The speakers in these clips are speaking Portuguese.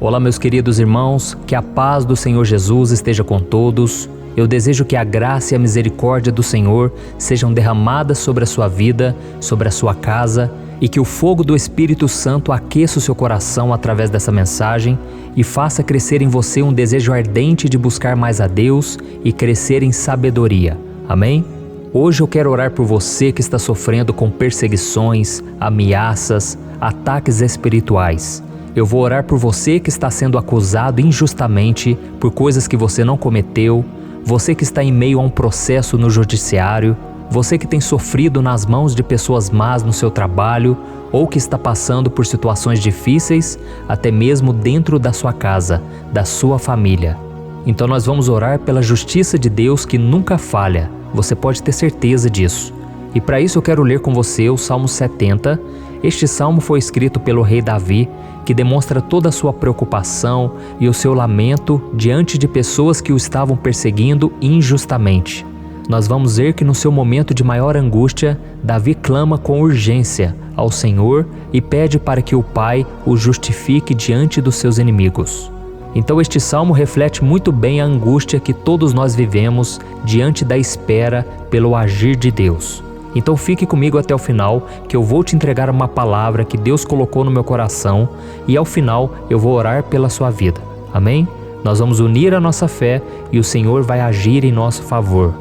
Olá, meus queridos irmãos, que a paz do Senhor Jesus esteja com todos. Eu desejo que a graça e a misericórdia do Senhor sejam derramadas sobre a sua vida, sobre a sua casa, e que o fogo do Espírito Santo aqueça o seu coração através dessa mensagem e faça crescer em você um desejo ardente de buscar mais a Deus e crescer em sabedoria. Amém? Hoje eu quero orar por você que está sofrendo com perseguições, ameaças, ataques espirituais. Eu vou orar por você que está sendo acusado injustamente por coisas que você não cometeu, você que está em meio a um processo no judiciário, você que tem sofrido nas mãos de pessoas más no seu trabalho ou que está passando por situações difíceis, até mesmo dentro da sua casa, da sua família. Então nós vamos orar pela justiça de Deus que nunca falha, você pode ter certeza disso. E para isso eu quero ler com você o Salmo 70. Este salmo foi escrito pelo rei Davi, que demonstra toda a sua preocupação e o seu lamento diante de pessoas que o estavam perseguindo injustamente. Nós vamos ver que no seu momento de maior angústia, Davi clama com urgência ao Senhor e pede para que o Pai o justifique diante dos seus inimigos. Então este salmo reflete muito bem a angústia que todos nós vivemos diante da espera pelo agir de Deus. Então fique comigo até o final, que eu vou te entregar uma palavra que Deus colocou no meu coração e ao final eu vou orar pela sua vida. Amém? Nós vamos unir a nossa fé e o Senhor vai agir em nosso favor.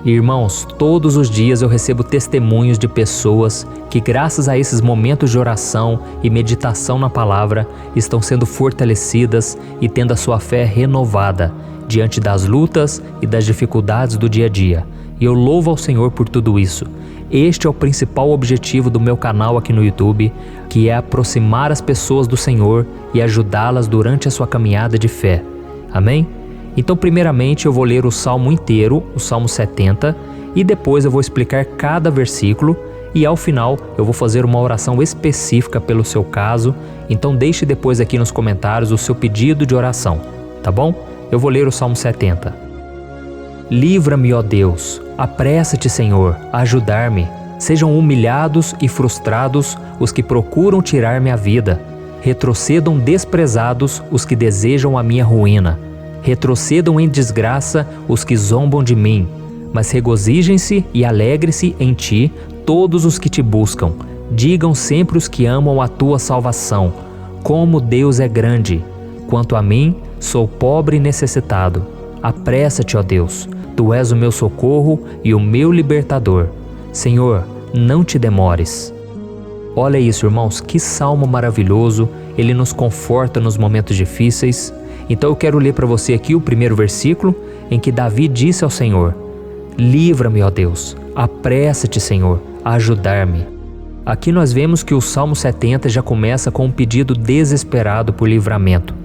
Irmãos, todos os dias eu recebo testemunhos de pessoas que, graças a esses momentos de oração e meditação na palavra, estão sendo fortalecidas e tendo a sua fé renovada diante das lutas e das dificuldades do dia a dia. E eu louvo ao Senhor por tudo isso. Este é o principal objetivo do meu canal aqui no YouTube, que é aproximar as pessoas do Senhor e ajudá-las durante a sua caminhada de fé. Amém? Então, primeiramente, eu vou ler o Salmo inteiro, o Salmo 70, e depois eu vou explicar cada versículo e ao final eu vou fazer uma oração específica pelo seu caso. Então deixe depois aqui nos comentários o seu pedido de oração, tá bom? Eu vou ler o Salmo 70. Livra-me, ó Deus, apressa-te, Senhor, a ajudar-me. Sejam humilhados e frustrados os que procuram tirar-me a vida. Retrocedam desprezados os que desejam a minha ruína. Retrocedam em desgraça os que zombam de mim. Mas regozijem-se e alegre-se em ti todos os que te buscam. Digam sempre os que amam a tua salvação: como Deus é grande! Quanto a mim, sou pobre e necessitado. Apressa-te, ó Deus. Tu és o meu socorro e o meu libertador. Senhor, não te demores. Olha isso, irmãos, que salmo maravilhoso. Ele nos conforta nos momentos difíceis. Então eu quero ler para você aqui o primeiro versículo, em que Davi disse ao Senhor: livra-me, ó Deus, apressa-te, Senhor, a ajudar-me. Aqui nós vemos que o Salmo 70 já começa com um pedido desesperado por livramento.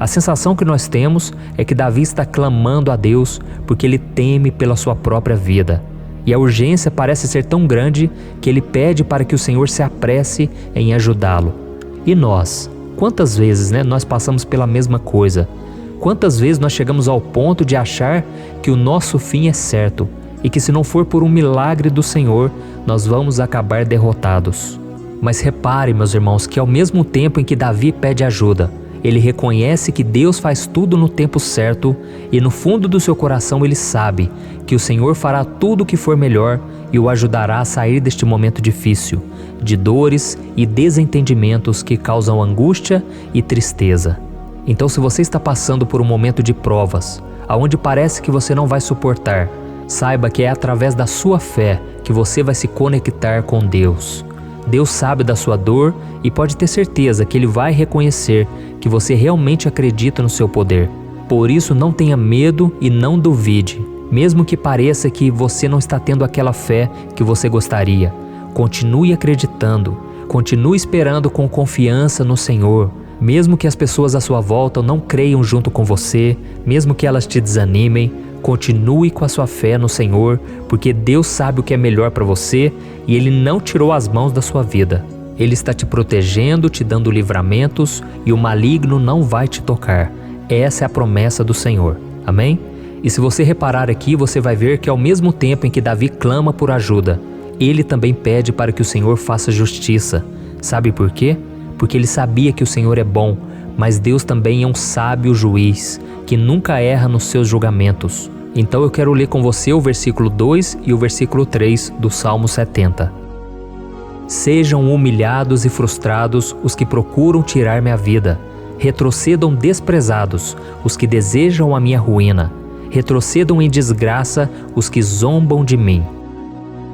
A sensação que nós temos é que Davi está clamando a Deus porque ele teme pela sua própria vida. E a urgência parece ser tão grande que ele pede para que o Senhor se apresse em ajudá-lo. E nós? Quantas vezes nós passamos pela mesma coisa? Quantas vezes nós chegamos ao ponto de achar que o nosso fim é certo e que se não for por um milagre do Senhor, nós vamos acabar derrotados? Mas repare, meus irmãos, que ao mesmo tempo em que Davi pede ajuda, ele reconhece que Deus faz tudo no tempo certo e no fundo do seu coração ele sabe que o Senhor fará tudo o que for melhor e o ajudará a sair deste momento difícil, de dores e desentendimentos que causam angústia e tristeza. Então, se você está passando por um momento de provas, aonde parece que você não vai suportar, saiba que é através da sua fé que você vai se conectar com Deus. Deus sabe da sua dor e pode ter certeza que Ele vai reconhecer que você realmente acredita no seu poder. Por isso, não tenha medo e não duvide, mesmo que pareça que você não está tendo aquela fé que você gostaria. Continue acreditando, continue esperando com confiança no Senhor. Mesmo que as pessoas à sua volta não creiam junto com você, mesmo que elas te desanimem, continue com a sua fé no Senhor, porque Deus sabe o que é melhor para você e Ele não tirou as mãos da sua vida. Ele está te protegendo, te dando livramentos e o maligno não vai te tocar. Essa é a promessa do Senhor. Amém? E se você reparar aqui, você vai ver que ao mesmo tempo em que Davi clama por ajuda, ele também pede para que o Senhor faça justiça. Sabe por quê? Porque ele sabia que o Senhor é bom, mas Deus também é um sábio juiz, que nunca erra nos seus julgamentos. Então eu quero ler com você o versículo 2 e o versículo 3 do Salmo 70. Sejam humilhados e frustrados os que procuram tirar minha vida. Retrocedam desprezados os que desejam a minha ruína. Retrocedam em desgraça os que zombam de mim.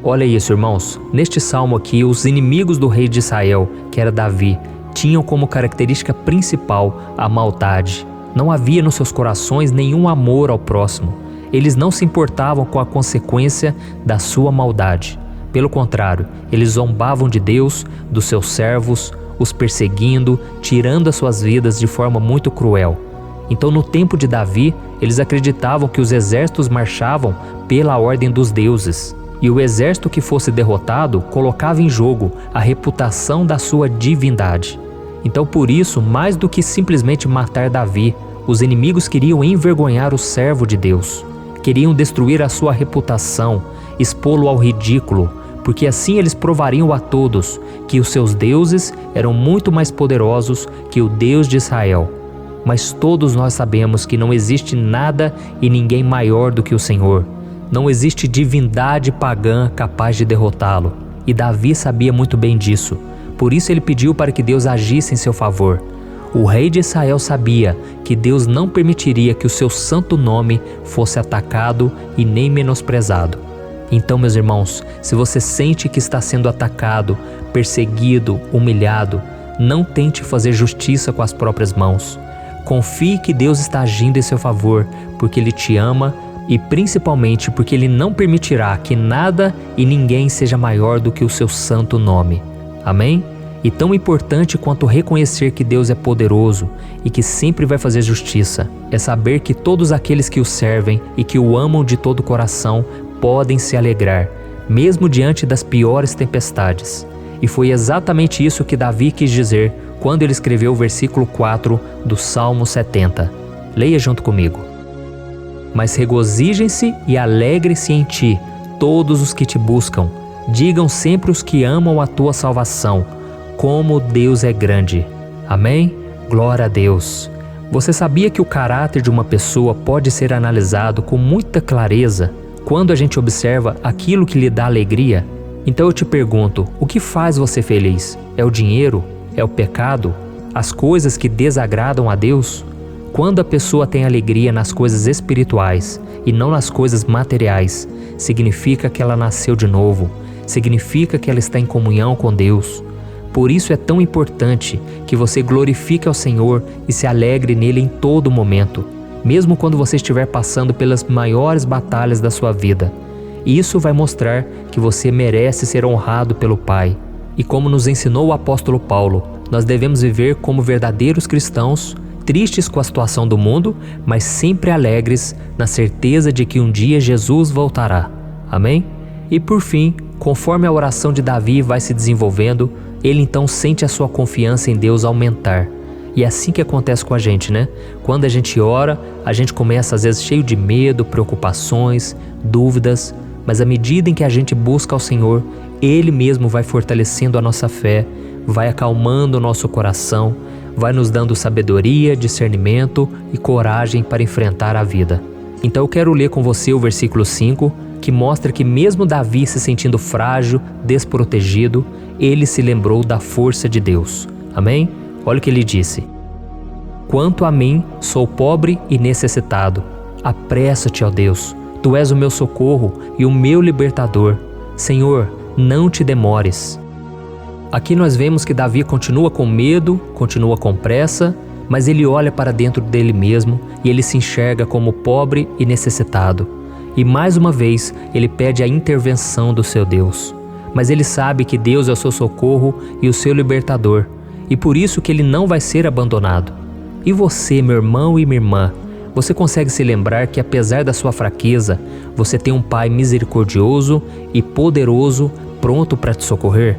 Olha isso, irmãos. Neste salmo aqui, os inimigos do rei de Israel, que era Davi, tinham como característica principal a maldade. Não havia nos seus corações nenhum amor ao próximo. Eles não se importavam com a consequência da sua maldade. Pelo contrário, eles zombavam de Deus, dos seus servos, os perseguindo, tirando as suas vidas de forma muito cruel. Então, no tempo de Davi, eles acreditavam que os exércitos marchavam pela ordem dos deuses. E o exército que fosse derrotado colocava em jogo a reputação da sua divindade. Então, por isso, mais do que simplesmente matar Davi, os inimigos queriam envergonhar o servo de Deus. Queriam destruir a sua reputação, expô-lo ao ridículo, porque assim eles provariam a todos que os seus deuses eram muito mais poderosos que o Deus de Israel. Mas todos nós sabemos que não existe nada e ninguém maior do que o Senhor. Não existe divindade pagã capaz de derrotá-lo. E Davi sabia muito bem disso. Por isso ele pediu para que Deus agisse em seu favor. O rei de Israel sabia que Deus não permitiria que o seu santo nome fosse atacado e nem menosprezado. Então, meus irmãos, se você sente que está sendo atacado, perseguido, humilhado, não tente fazer justiça com as próprias mãos. Confie que Deus está agindo em seu favor, porque Ele te ama e principalmente porque Ele não permitirá que nada e ninguém seja maior do que o seu santo nome. Amém? E tão importante quanto reconhecer que Deus é poderoso e que sempre vai fazer justiça, é saber que todos aqueles que o servem e que o amam de todo o coração podem se alegrar, mesmo diante das piores tempestades. E foi exatamente isso que Davi quis dizer quando ele escreveu o versículo 4 do Salmo 70. Leia junto comigo. Mas regozijem-se e alegrem-se em ti, todos os que te buscam. Digam sempre os que amam a tua salvação, como Deus é grande. Amém? Glória a Deus. Você sabia que o caráter de uma pessoa pode ser analisado com muita clareza quando a gente observa aquilo que lhe dá alegria? Então eu te pergunto, o que faz você feliz? É o dinheiro? É o pecado? As coisas que desagradam a Deus? Quando a pessoa tem alegria nas coisas espirituais e não nas coisas materiais, significa que ela nasceu de novo, significa que ela está em comunhão com Deus. Por isso é tão importante que você glorifique ao Senhor e se alegre nele em todo momento, mesmo quando você estiver passando pelas maiores batalhas da sua vida. E isso vai mostrar que você merece ser honrado pelo Pai. E como nos ensinou o apóstolo Paulo, nós devemos viver como verdadeiros cristãos, tristes com a situação do mundo, mas sempre alegres na certeza de que um dia Jesus voltará. Amém? E por fim, conforme a oração de Davi vai se desenvolvendo, ele então sente a sua confiança em Deus aumentar. E é assim que acontece com a gente, né? Quando a gente ora, a gente começa às vezes cheio de medo, preocupações, dúvidas, mas à medida em que a gente busca ao Senhor, Ele mesmo vai fortalecendo a nossa fé, vai acalmando o nosso coração, vai nos dando sabedoria, discernimento e coragem para enfrentar a vida. Então eu quero ler com você o versículo 5, que mostra que mesmo Davi se sentindo frágil, desprotegido, ele se lembrou da força de Deus. Amém? Olha o que ele disse. Quanto a mim, sou pobre e necessitado. Apressa-te, ó Deus. Tu és o meu socorro e o meu libertador. Senhor, não te demores. Aqui nós vemos que Davi continua com medo, continua com pressa, mas ele olha para dentro dele mesmo e ele se enxerga como pobre e necessitado. E mais uma vez, ele pede a intervenção do seu Deus. Mas ele sabe que Deus é o seu socorro e o seu libertador. E por isso que ele não vai ser abandonado. E você, meu irmão e minha irmã, você consegue se lembrar que apesar da sua fraqueza, você tem um Pai misericordioso e poderoso pronto para te socorrer?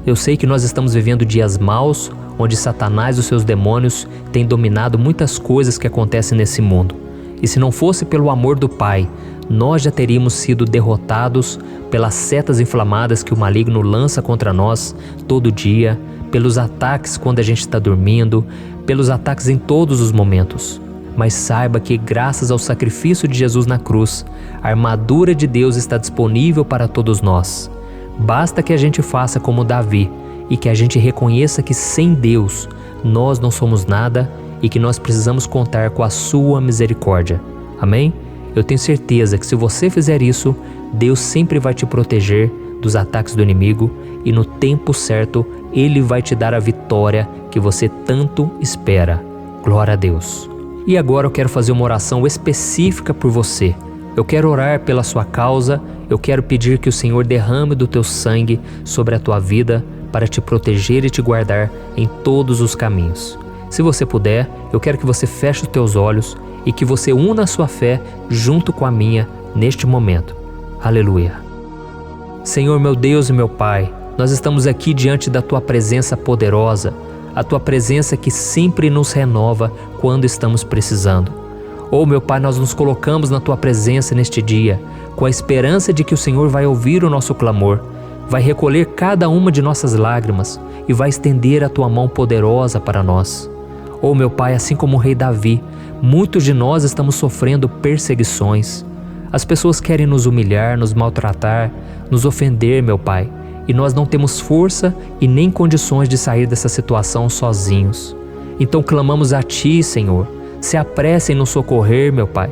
Eu sei que nós estamos vivendo dias maus, onde Satanás e os seus demônios têm dominado muitas coisas que acontecem nesse mundo. E se não fosse pelo amor do Pai, nós já teríamos sido derrotados pelas setas inflamadas que o maligno lança contra nós todo dia, pelos ataques quando a gente está dormindo, pelos ataques em todos os momentos. Mas saiba que, graças ao sacrifício de Jesus na cruz, a armadura de Deus está disponível para todos nós. Basta que a gente faça como Davi e que a gente reconheça que sem Deus nós não somos nada e que nós precisamos contar com a sua misericórdia. Amém? Eu tenho certeza que se você fizer isso, Deus sempre vai te proteger dos ataques do inimigo e no tempo certo Ele vai te dar a vitória que você tanto espera. Glória a Deus. E agora eu quero fazer uma oração específica por você. Eu quero orar pela sua causa, eu quero pedir que o Senhor derrame do teu sangue sobre a tua vida para te proteger e te guardar em todos os caminhos. Se você puder, eu quero que você feche os teus olhos e que você una a sua fé junto com a minha neste momento. Aleluia. Senhor meu Deus e meu Pai, nós estamos aqui diante da Tua presença poderosa, a Tua presença que sempre nos renova quando estamos precisando. Oh meu Pai, nós nos colocamos na Tua presença neste dia, com a esperança de que o Senhor vai ouvir o nosso clamor, vai recolher cada uma de nossas lágrimas e vai estender a Tua mão poderosa para nós. Oh meu Pai, assim como o rei Davi, muitos de nós estamos sofrendo perseguições. As pessoas querem nos humilhar, nos maltratar, nos ofender, meu Pai, e nós não temos força e nem condições de sair dessa situação sozinhos. Então clamamos a Ti, Senhor, se apresse em nos socorrer, meu Pai.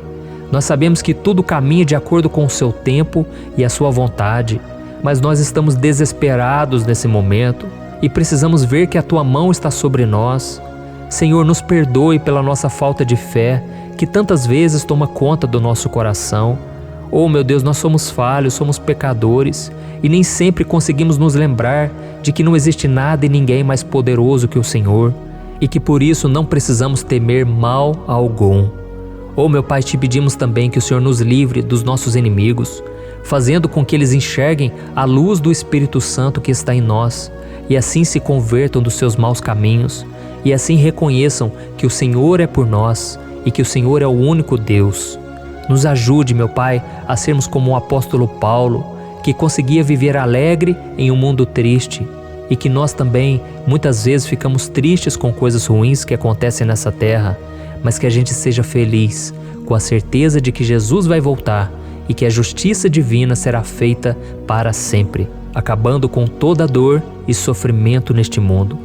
Nós sabemos que tudo caminha de acordo com o Seu tempo e a Sua vontade, mas nós estamos desesperados nesse momento e precisamos ver que a Tua mão está sobre nós. Senhor, nos perdoe pela nossa falta de fé, que tantas vezes toma conta do nosso coração. Oh meu Deus, nós somos falhos, somos pecadores e nem sempre conseguimos nos lembrar de que não existe nada e ninguém mais poderoso que o Senhor e que por isso não precisamos temer mal algum. Oh meu Pai, te pedimos também que o Senhor nos livre dos nossos inimigos, fazendo com que eles enxerguem a luz do Espírito Santo que está em nós e assim se convertam dos seus maus caminhos e assim reconheçam que o Senhor é por nós e que o Senhor é o único Deus. Nos ajude, meu Pai, a sermos como o apóstolo Paulo, que conseguia viver alegre em um mundo triste e que nós também muitas vezes ficamos tristes com coisas ruins que acontecem nessa terra, mas que a gente seja feliz com a certeza de que Jesus vai voltar e que a justiça divina será feita para sempre, acabando com toda dor e sofrimento neste mundo.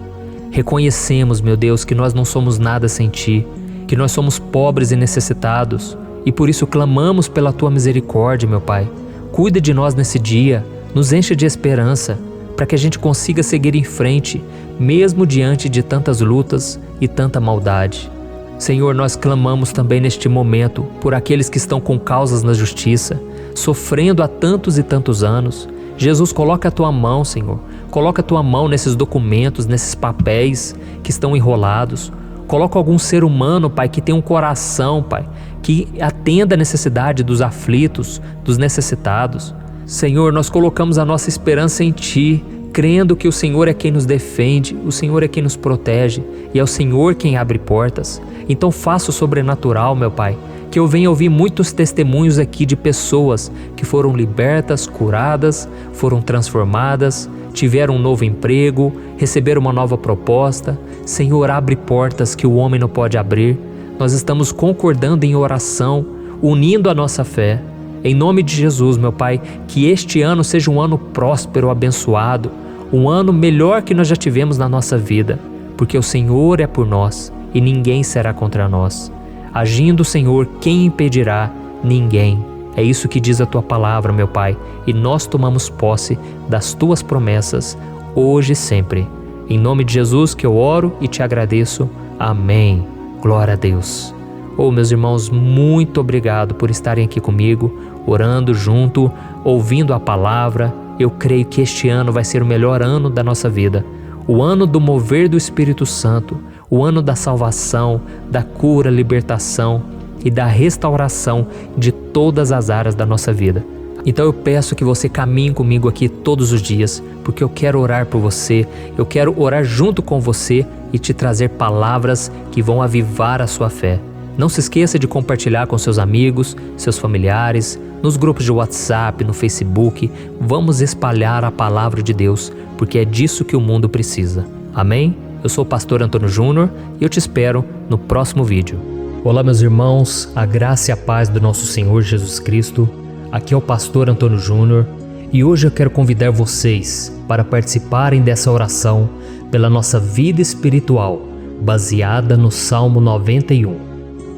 Reconhecemos, meu Deus, que nós não somos nada sem Ti, que nós somos pobres e necessitados, e por isso clamamos pela Tua misericórdia, meu Pai. Cuida de nós nesse dia, nos enche de esperança, para que a gente consiga seguir em frente, mesmo diante de tantas lutas e tanta maldade. Senhor, nós clamamos também neste momento por aqueles que estão com causas na justiça, sofrendo há tantos e tantos anos. Jesus, coloca a Tua mão, Senhor. Coloca a Tua mão nesses documentos, nesses papéis que estão enrolados. Coloca algum ser humano, Pai, que tem um coração, Pai, que atenda a necessidade dos aflitos, dos necessitados. Senhor, nós colocamos a nossa esperança em Ti, crendo que o Senhor é quem nos defende, o Senhor é quem nos protege e é o Senhor quem abre portas. Então faça o sobrenatural, meu Pai, que eu venha ouvir muitos testemunhos aqui de pessoas que foram libertas, curadas, foram transformadas, tiveram um novo emprego, receberam uma nova proposta. Senhor, abre portas que o homem não pode abrir. Nós estamos concordando em oração, unindo a nossa fé. Em nome de Jesus, meu Pai, que este ano seja um ano próspero, abençoado, um ano melhor que nós já tivemos na nossa vida, porque o Senhor é por nós e ninguém será contra nós. Agindo o Senhor, quem impedirá? Ninguém. É isso que diz a Tua palavra, meu Pai, e nós tomamos posse das Tuas promessas, hoje e sempre. Em nome de Jesus que eu oro e te agradeço. Amém. Glória a Deus. Oh, meus irmãos, muito obrigado por estarem aqui comigo, orando junto, ouvindo a palavra. Eu creio que este ano vai ser o melhor ano da nossa vida. O ano do mover do Espírito Santo, o ano da salvação, da cura, libertação e da restauração de todas as áreas da nossa vida. Então eu peço que você caminhe comigo aqui todos os dias, porque eu quero orar por você, eu quero orar junto com você e te trazer palavras que vão avivar a sua fé. Não se esqueça de compartilhar com seus amigos, seus familiares, nos grupos de WhatsApp, no Facebook. Vamos espalhar a palavra de Deus, porque é disso que o mundo precisa. Amém? Eu sou o pastor Antônio Júnior e eu te espero no próximo vídeo. Olá, meus irmãos, a graça e a paz do nosso Senhor Jesus Cristo. Aqui é o pastor Antônio Júnior e hoje eu quero convidar vocês para participarem dessa oração pela nossa vida espiritual, baseada no Salmo 91.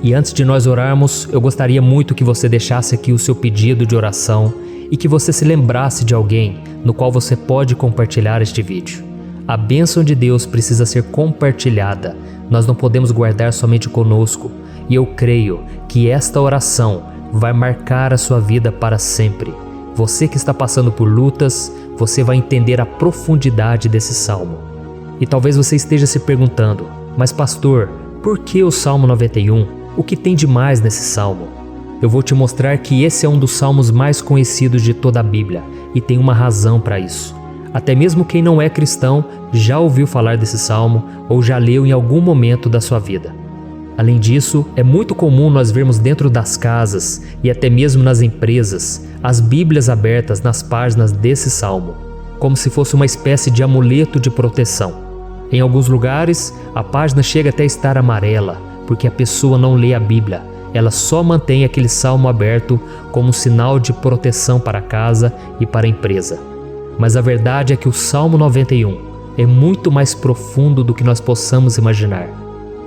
E antes de nós orarmos, eu gostaria muito que você deixasse aqui o seu pedido de oração e que você se lembrasse de alguém no qual você pode compartilhar este vídeo. A bênção de Deus precisa ser compartilhada, nós não podemos guardar somente conosco, e eu creio que esta oração vai marcar a sua vida para sempre. Você que está passando por lutas, você vai entender a profundidade desse salmo. E talvez você esteja se perguntando, mas pastor, por que o Salmo 91? O que tem de mais nesse salmo? Eu vou te mostrar que esse é um dos salmos mais conhecidos de toda a Bíblia, e tem uma razão para isso. Até mesmo quem não é cristão já ouviu falar desse salmo ou já leu em algum momento da sua vida. Além disso, é muito comum nós vermos dentro das casas e até mesmo nas empresas as Bíblias abertas nas páginas desse salmo, como se fosse uma espécie de amuleto de proteção. Em alguns lugares, a página chega até a estar amarela, porque a pessoa não lê a Bíblia, ela só mantém aquele salmo aberto como um sinal de proteção para a casa e para a empresa. Mas a verdade é que o Salmo 91 é muito mais profundo do que nós possamos imaginar.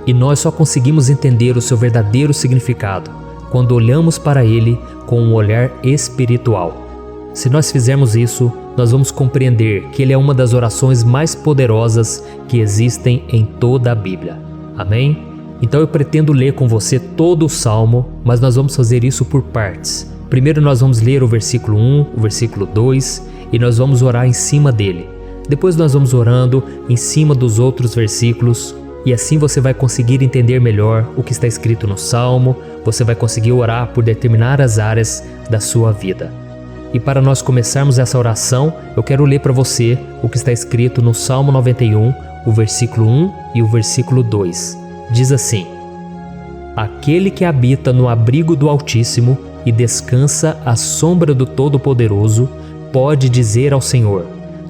E nós só conseguimos entender o seu verdadeiro significado quando olhamos para ele com um olhar espiritual. Se nós fizermos isso, nós vamos compreender que ele é uma das orações mais poderosas que existem em toda a Bíblia. Amém? Então eu pretendo ler com você todo o Salmo, mas nós vamos fazer isso por partes. Primeiro nós vamos ler o versículo 1, o versículo 2, e nós vamos orar em cima dele. Depois nós vamos orando em cima dos outros versículos, e assim você vai conseguir entender melhor o que está escrito no Salmo, você vai conseguir orar por determinadas áreas da sua vida. E para nós começarmos essa oração, eu quero ler para você o que está escrito no Salmo 91, o versículo 1 e o versículo 2. Diz assim: Aquele que habita no abrigo do Altíssimo e descansa à sombra do Todo-Poderoso, pode dizer ao Senhor: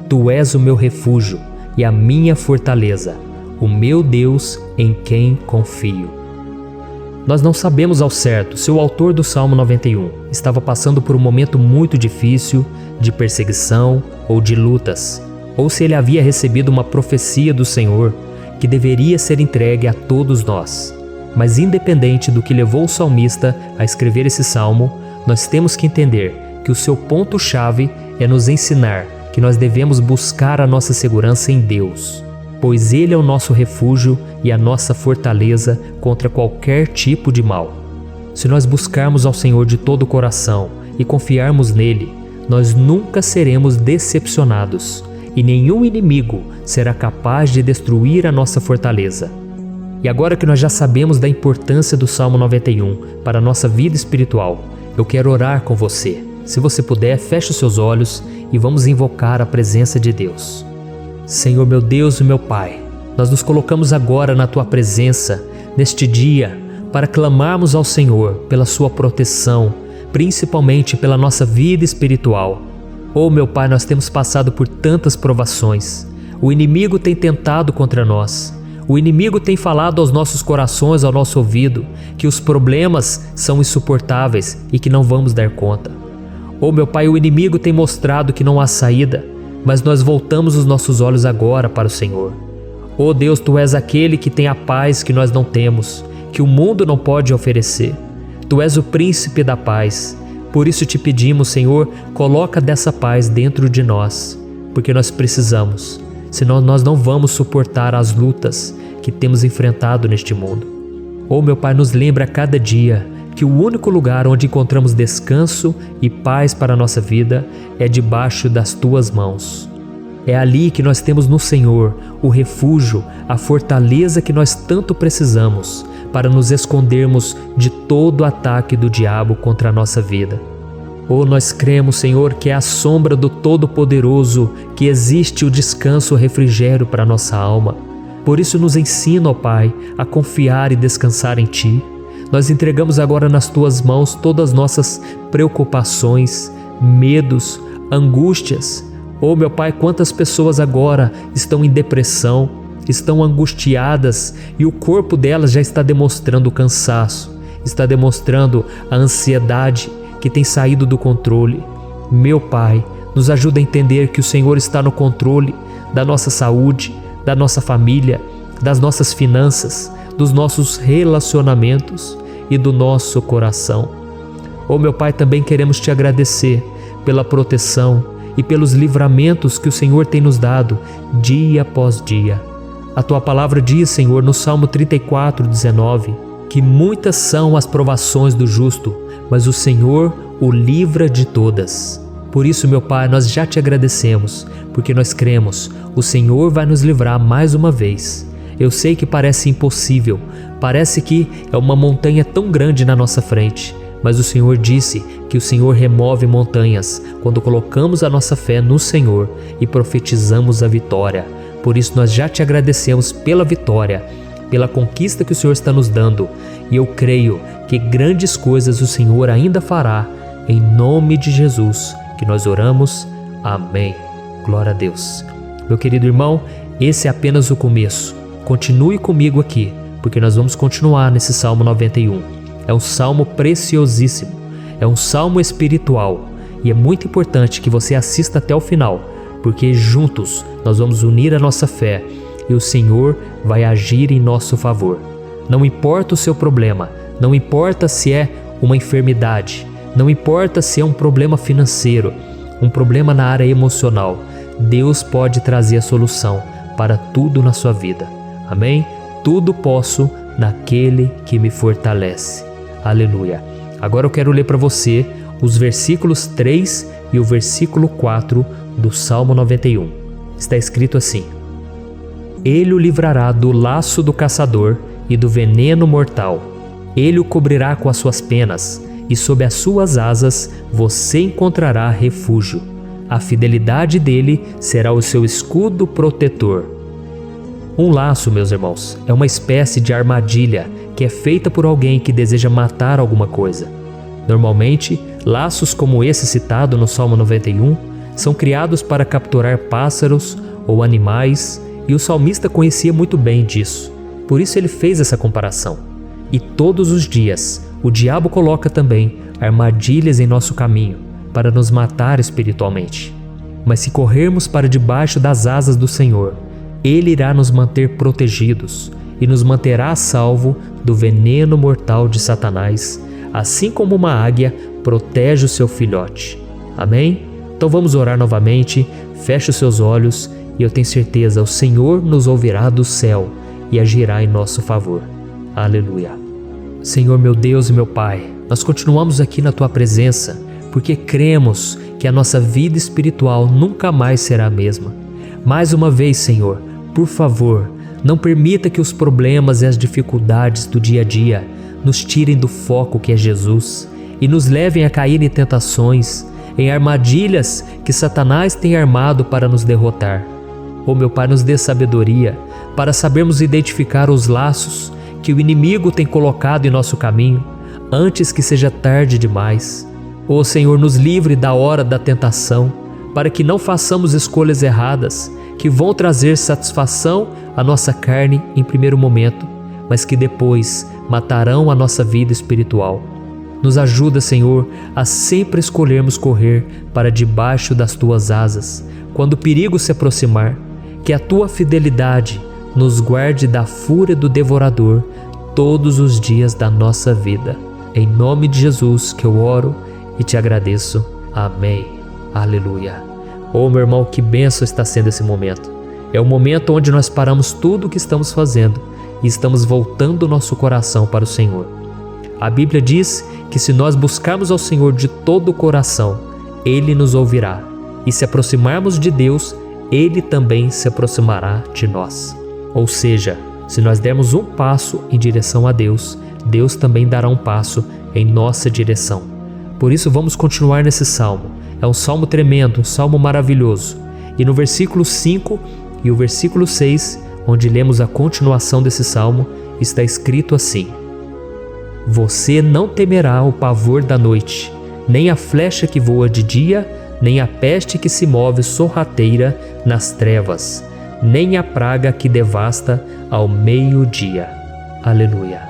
Tu és o meu refúgio e a minha fortaleza, o meu Deus em quem confio. Nós não sabemos ao certo se o autor do Salmo 91 estava passando por um momento muito difícil, de perseguição ou de lutas, ou se ele havia recebido uma profecia do Senhor que deveria ser entregue a todos nós. Mas independente do que levou o salmista a escrever esse salmo, nós temos que entender que o seu ponto-chave é nos ensinar que nós devemos buscar a nossa segurança em Deus, pois Ele é o nosso refúgio e a nossa fortaleza contra qualquer tipo de mal. Se nós buscarmos ao Senhor de todo o coração e confiarmos nele, nós nunca seremos decepcionados e nenhum inimigo será capaz de destruir a nossa fortaleza. E agora que nós já sabemos da importância do Salmo 91 para a nossa vida espiritual, eu quero orar com você. Se você puder, feche os seus olhos e vamos invocar a presença de Deus. Senhor meu Deus e meu Pai, nós nos colocamos agora na Tua presença, neste dia, para clamarmos ao Senhor pela Sua proteção, principalmente pela nossa vida espiritual. Oh meu Pai, nós temos passado por tantas provações. O inimigo tem tentado contra nós. O inimigo tem falado aos nossos corações, ao nosso ouvido, que os problemas são insuportáveis e que não vamos dar conta. Oh meu Pai, o inimigo tem mostrado que não há saída, mas nós voltamos os nossos olhos agora para o Senhor. Oh Deus, Tu és aquele que tem a paz que nós não temos, que o mundo não pode oferecer. Tu és o príncipe da paz. Por isso te pedimos, Senhor, coloca dessa paz dentro de nós, porque nós precisamos, senão nós não vamos suportar as lutas que temos enfrentado neste mundo. Oh meu Pai, nos lembra a cada dia que o único lugar onde encontramos descanso e paz para a nossa vida é debaixo das Tuas mãos. É ali que nós temos no Senhor o refúgio, a fortaleza que nós tanto precisamos para nos escondermos de todo ataque do diabo contra a nossa vida. Oh, nós cremos, Senhor, que é à sombra do Todo-Poderoso que existe o descanso, o refrigério para a nossa alma. Por isso nos ensina, ó Pai, a confiar e descansar em Ti. Nós entregamos agora nas Tuas mãos todas as nossas preocupações, medos, angústias. Oh meu Pai, quantas pessoas agora estão em depressão, estão angustiadas e o corpo delas já está demonstrando o cansaço, está demonstrando a ansiedade que tem saído do controle. Meu Pai, nos ajuda a entender que o Senhor está no controle da nossa saúde, da nossa família, das nossas finanças, dos nossos relacionamentos e do nosso coração. Meu Pai, também queremos Te agradecer pela proteção e pelos livramentos que o Senhor tem nos dado dia após dia. A Tua palavra diz, Senhor, no Salmo 34:19, que muitas são as provações do justo, mas o Senhor o livra de todas. Por isso, meu Pai, nós já Te agradecemos, porque nós cremos, o Senhor vai nos livrar mais uma vez. Eu sei que parece impossível, parece que é uma montanha tão grande na nossa frente, mas o Senhor disse que o Senhor remove montanhas quando colocamos a nossa fé no Senhor e profetizamos a vitória. Por isso nós já Te agradecemos pela vitória, pela conquista que o Senhor está nos dando, e eu creio que grandes coisas o Senhor ainda fará. Em nome de Jesus que nós oramos. Amém. Glória a Deus. Meu querido irmão, esse é apenas o começo. Continue comigo aqui, porque nós vamos continuar nesse Salmo 91. É um salmo preciosíssimo, é um salmo espiritual, e é muito importante que você assista até o final, porque juntos nós vamos unir a nossa fé e o Senhor vai agir em nosso favor. Não importa o seu problema, não importa se é uma enfermidade, não importa se é um problema financeiro, um problema na área emocional, Deus pode trazer a solução para tudo na sua vida. Amém? Tudo posso naquele que me fortalece. Aleluia. Agora eu quero ler para você os versículos 3 e o versículo 4 do Salmo 91. Está escrito assim: Ele o livrará do laço do caçador e do veneno mortal. Ele o cobrirá com as suas penas, e sob as suas asas você encontrará refúgio. A fidelidade dele será o seu escudo protetor. Um laço, meus irmãos, é uma espécie de armadilha que é feita por alguém que deseja matar alguma coisa. Normalmente, laços como esse citado no Salmo 91 são criados para capturar pássaros ou animais, e o salmista conhecia muito bem disso. Por isso ele fez essa comparação. E todos os dias, o diabo coloca também armadilhas em nosso caminho para nos matar espiritualmente. Mas se corrermos para debaixo das asas do Senhor, Ele irá nos manter protegidos e nos manterá a salvo do veneno mortal de Satanás, assim como uma águia protege o seu filhote. Amém? Então vamos orar novamente, feche os seus olhos e eu tenho certeza, o Senhor nos ouvirá do céu e agirá em nosso favor. Aleluia. Senhor, meu Deus e meu Pai, nós continuamos aqui na Tua presença porque cremos que a nossa vida espiritual nunca mais será a mesma. Mais uma vez, Senhor, por favor, não permita que os problemas e as dificuldades do dia a dia nos tirem do foco que é Jesus e nos levem a cair em tentações, em armadilhas que Satanás tem armado para nos derrotar. Meu Pai, nos dê sabedoria para sabermos identificar os laços que o inimigo tem colocado em nosso caminho antes que seja tarde demais. Senhor, nos livre da hora da tentação, para que não façamos escolhas erradas que vão trazer satisfação à nossa carne em primeiro momento, mas que depois matarão a nossa vida espiritual. Nos ajuda, Senhor, a sempre escolhermos correr para debaixo das Tuas asas, quando o perigo se aproximar, que a Tua fidelidade nos guarde da fúria do devorador todos os dias da nossa vida. Em nome de Jesus que eu oro e Te agradeço. Amém. Aleluia. Meu irmão, que bênção está sendo esse momento. É o momento onde nós paramos tudo o que estamos fazendo e estamos voltando o nosso coração para o Senhor. A Bíblia diz que se nós buscarmos ao Senhor de todo o coração, Ele nos ouvirá. E se aproximarmos de Deus, Ele também se aproximará de nós. Ou seja, se nós dermos um passo em direção a Deus, Deus também dará um passo em nossa direção. Por isso vamos continuar nesse salmo. É um salmo tremendo, um salmo maravilhoso. E no versículo 5 e o versículo 6, onde lemos a continuação desse salmo, está escrito assim: Você não temerá o pavor da noite, nem a flecha que voa de dia, nem a peste que se move sorrateira nas trevas. nem a praga que devasta ao meio-dia. Aleluia.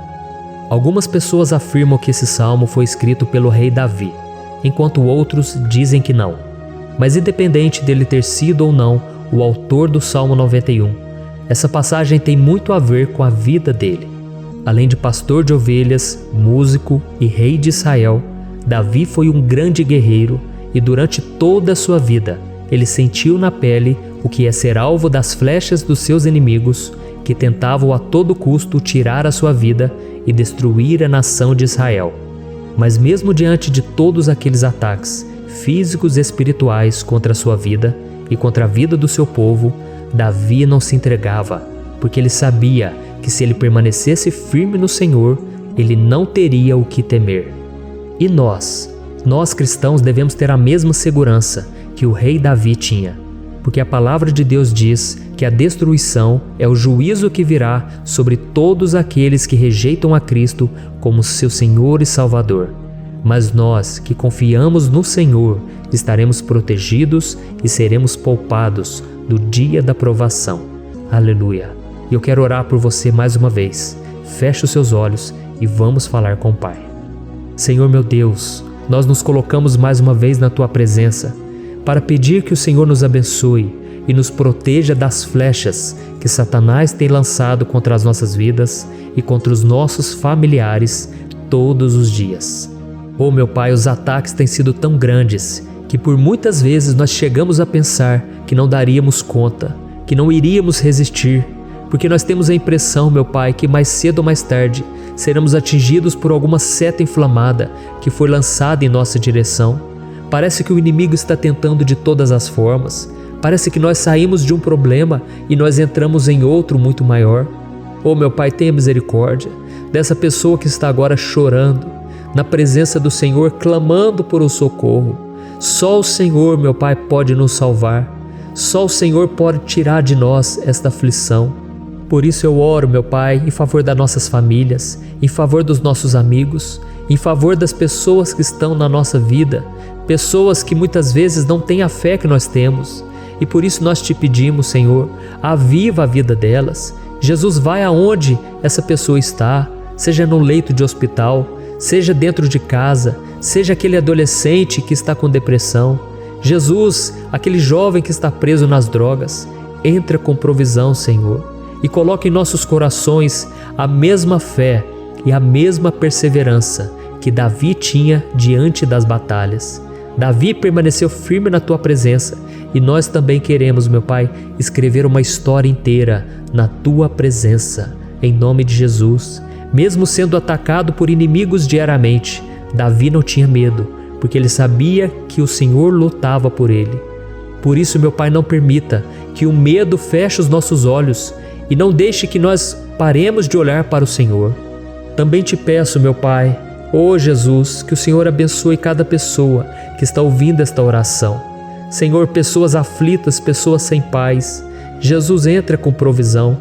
Algumas pessoas afirmam que esse salmo foi escrito pelo rei Davi, enquanto outros dizem que não. Mas independente dele ter sido ou não o autor do Salmo 91, essa passagem tem muito a ver com a vida dele. Além de pastor de ovelhas, músico e rei de Israel, Davi foi um grande guerreiro e durante toda a sua vida ele sentiu na pele o que é ser alvo das flechas dos seus inimigos, que tentavam a todo custo tirar a sua vida e destruir a nação de Israel. Mas mesmo diante de todos aqueles ataques físicos e espirituais contra a sua vida e contra a vida do seu povo, Davi não se entregava, porque ele sabia que se ele permanecesse firme no Senhor, ele não teria o que temer. E nós cristãos devemos ter a mesma segurança que o rei Davi tinha, porque a palavra de Deus diz que a destruição é o juízo que virá sobre todos aqueles que rejeitam a Cristo como seu Senhor e Salvador. Mas nós que confiamos no Senhor estaremos protegidos e seremos poupados do dia da provação. Aleluia! E eu quero orar por você mais uma vez. Feche os seus olhos e vamos falar com o Pai. Senhor meu Deus, nós nos colocamos mais uma vez na Tua presença para pedir que o Senhor nos abençoe e nos proteja das flechas que Satanás tem lançado contra as nossas vidas e contra os nossos familiares todos os dias. Oh meu Pai, os ataques têm sido tão grandes que por muitas vezes nós chegamos a pensar que não daríamos conta, que não iríamos resistir, porque nós temos a impressão, meu Pai, que mais cedo ou mais tarde seremos atingidos por alguma seta inflamada que foi lançada em nossa direção. Parece que o inimigo está tentando de todas as formas. Parece que nós saímos de um problema e nós entramos em outro muito maior. Oh meu Pai, tenha misericórdia dessa pessoa que está agora chorando, na presença do Senhor, clamando por um socorro. Só o Senhor, meu Pai, pode nos salvar. Só o Senhor pode tirar de nós esta aflição. Por isso eu oro, meu Pai, em favor das nossas famílias, em favor dos nossos amigos, em favor das pessoas que estão na nossa vida, pessoas que muitas vezes não têm a fé que nós temos. E por isso nós te pedimos, Senhor, aviva a vida delas. Jesus, vai aonde essa pessoa está, seja no leito de hospital, seja dentro de casa, seja aquele adolescente que está com depressão. Jesus, aquele jovem que está preso nas drogas, entra com provisão, Senhor, e coloca em nossos corações a mesma fé e a mesma perseverança que Davi tinha diante das batalhas. Davi permaneceu firme na Tua presença e nós também queremos, meu Pai, escrever uma história inteira na Tua presença, em nome de Jesus. Mesmo sendo atacado por inimigos diariamente, Davi não tinha medo, porque ele sabia que o Senhor lutava por ele. Por isso, meu Pai, não permita que o medo feche os nossos olhos e não deixe que nós paremos de olhar para o Senhor. Também te peço, meu Pai, ó Jesus, que o Senhor abençoe cada pessoa que está ouvindo esta oração. Senhor, pessoas aflitas, pessoas sem paz. Jesus, entra com provisão.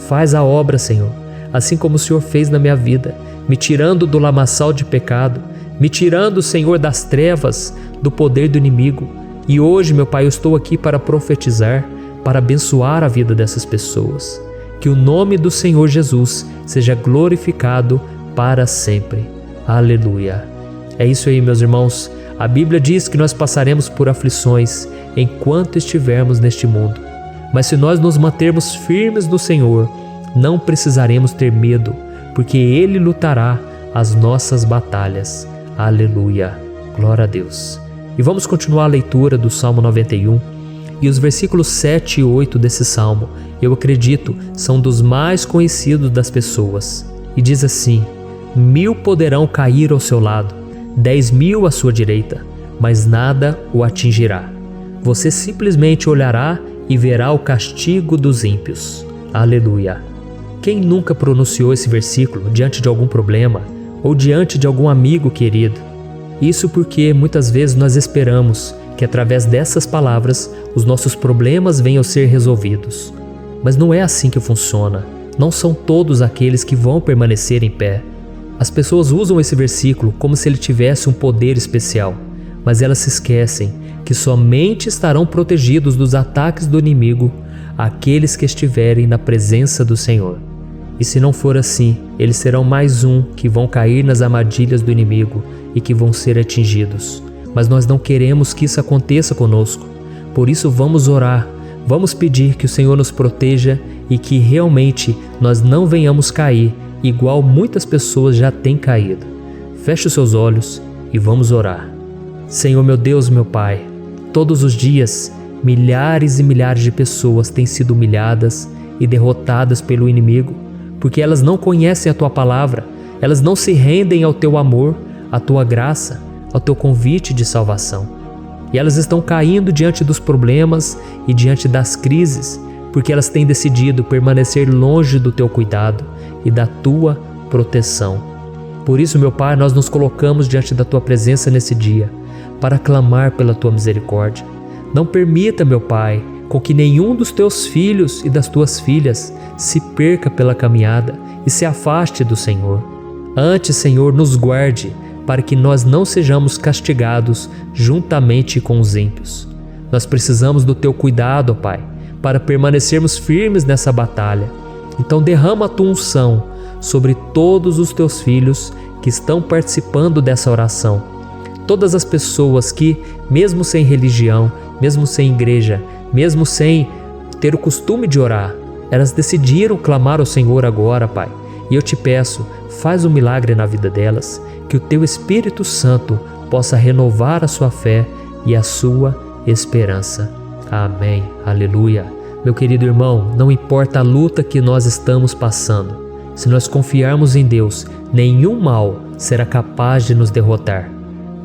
Faz a obra, Senhor, assim como o Senhor fez na minha vida, me tirando do lamaçal de pecado, me tirando, Senhor, das trevas, do poder do inimigo. E hoje, meu Pai, eu estou aqui para profetizar, para abençoar a vida dessas pessoas. Que o nome do Senhor Jesus seja glorificado para sempre. Aleluia. É isso aí, meus irmãos. A Bíblia diz que nós passaremos por aflições enquanto estivermos neste mundo. Mas se nós nos mantermos firmes no Senhor, não precisaremos ter medo, porque Ele lutará as nossas batalhas. Aleluia. Glória a Deus. E vamos continuar a leitura do Salmo 91. E os versículos 7 e 8 desse salmo, eu acredito, são dos mais conhecidos das pessoas. E diz assim: 1000 poderão cair ao seu lado, 10.000 à sua direita, mas nada o atingirá. Você simplesmente olhará e verá o castigo dos ímpios. Aleluia. Quem nunca pronunciou esse versículo diante de algum problema ou diante de algum amigo querido? Isso porque muitas vezes nós esperamos que através dessas palavras os nossos problemas venham a ser resolvidos. Mas não é assim que funciona. Não são todos aqueles que vão permanecer em pé. As pessoas usam esse versículo como se ele tivesse um poder especial, mas elas se esquecem que somente estarão protegidos dos ataques do inimigo aqueles que estiverem na presença do Senhor. E se não for assim, eles serão mais um que vão cair nas armadilhas do inimigo e que vão ser atingidos. Mas nós não queremos que isso aconteça conosco. Por isso vamos orar, vamos pedir que o Senhor nos proteja e que realmente nós não venhamos cair igual muitas pessoas já têm caído. Feche os seus olhos e vamos orar. Senhor meu Deus, meu Pai, todos os dias milhares e milhares de pessoas têm sido humilhadas e derrotadas pelo inimigo, porque elas não conhecem a Tua palavra, elas não se rendem ao Teu amor, à Tua graça, ao Teu convite de salvação. E elas estão caindo diante dos problemas e diante das crises, porque elas têm decidido permanecer longe do Teu cuidado e da Tua proteção. Por isso, meu Pai, nós nos colocamos diante da Tua presença nesse dia, para clamar pela Tua misericórdia. Não permita, meu Pai, com que nenhum dos Teus filhos e das Tuas filhas se perca pela caminhada e se afaste do Senhor. Antes, Senhor, nos guarde, para que nós não sejamos castigados juntamente com os ímpios. Nós precisamos do Teu cuidado, ó Pai, para permanecermos firmes nessa batalha. Então derrama a Tua unção sobre todos os Teus filhos que estão participando dessa oração. Todas as pessoas que, mesmo sem religião, mesmo sem igreja, mesmo sem ter o costume de orar, elas decidiram clamar ao Senhor agora, Pai. E eu te peço, faz um milagre na vida delas, que o Teu Espírito Santo possa renovar a sua fé e a sua esperança. Amém. Aleluia. Meu querido irmão, não importa a luta que nós estamos passando, se nós confiarmos em Deus, nenhum mal será capaz de nos derrotar.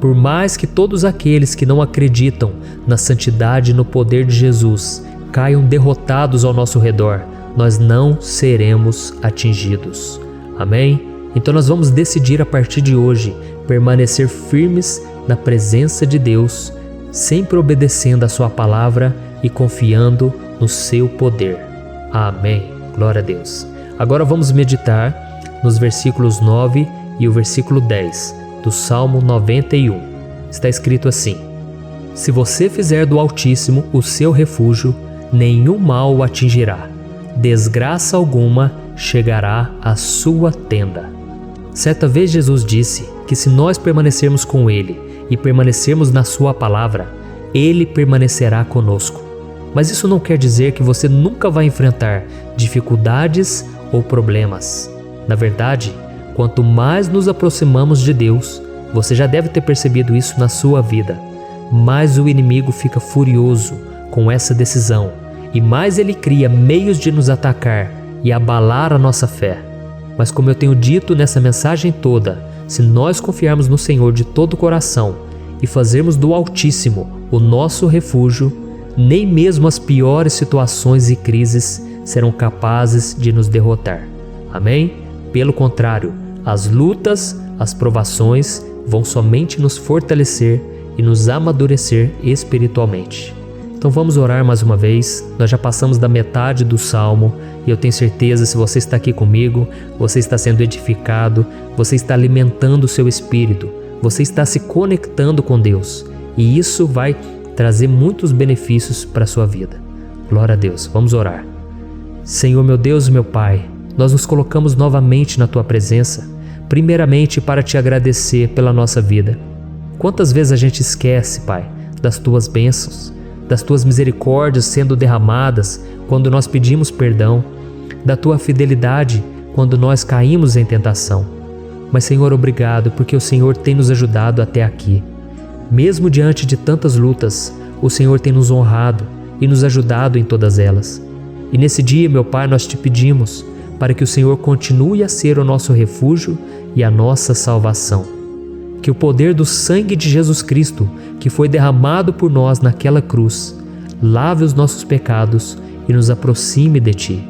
Por mais que todos aqueles que não acreditam na santidade e no poder de Jesus caiam derrotados ao nosso redor, nós não seremos atingidos. Amém? Então nós vamos decidir a partir de hoje permanecer firmes na presença de Deus, sempre obedecendo a Sua palavra e confiando no Seu poder. Amém. Glória a Deus. Agora vamos meditar nos versículos 9 e o versículo 10 do Salmo 91. Está escrito assim: Se você fizer do Altíssimo o seu refúgio, nenhum mal o atingirá, desgraça alguma chegará à sua tenda. Certa vez Jesus disse que se nós permanecermos com Ele e permanecermos na Sua palavra, Ele permanecerá conosco. Mas isso não quer dizer que você nunca vai enfrentar dificuldades ou problemas. Na verdade, quanto mais nos aproximamos de Deus, você já deve ter percebido isso na sua vida, mais o inimigo fica furioso com essa decisão e mais ele cria meios de nos atacar e abalar a nossa fé. Mas como eu tenho dito nessa mensagem toda, se nós confiarmos no Senhor de todo o coração e fazermos do Altíssimo o nosso refúgio, nem mesmo as piores situações e crises serão capazes de nos derrotar. Amém? Pelo contrário, as lutas, as provações vão somente nos fortalecer e nos amadurecer espiritualmente. Então vamos orar mais uma vez. Nós já passamos da metade do Salmo e eu tenho certeza, se você está aqui comigo, você está sendo edificado, você está alimentando o seu espírito, você está se conectando com Deus e isso vai trazer muitos benefícios para a sua vida. Glória a Deus. Vamos orar. Senhor meu Deus e meu Pai, nós nos colocamos novamente na Tua presença, primeiramente para Te agradecer pela nossa vida. Quantas vezes a gente esquece, Pai, das Tuas bênçãos, das Tuas misericórdias sendo derramadas quando nós pedimos perdão, da Tua fidelidade quando nós caímos em tentação. Mas, Senhor, obrigado, porque o Senhor tem nos ajudado até aqui. Mesmo diante de tantas lutas, o Senhor tem nos honrado e nos ajudado em todas elas. E nesse dia, meu Pai, nós Te pedimos para que o Senhor continue a ser o nosso refúgio e a nossa salvação. Que o poder do sangue de Jesus Cristo, que foi derramado por nós naquela cruz, lave os nossos pecados e nos aproxime de Ti.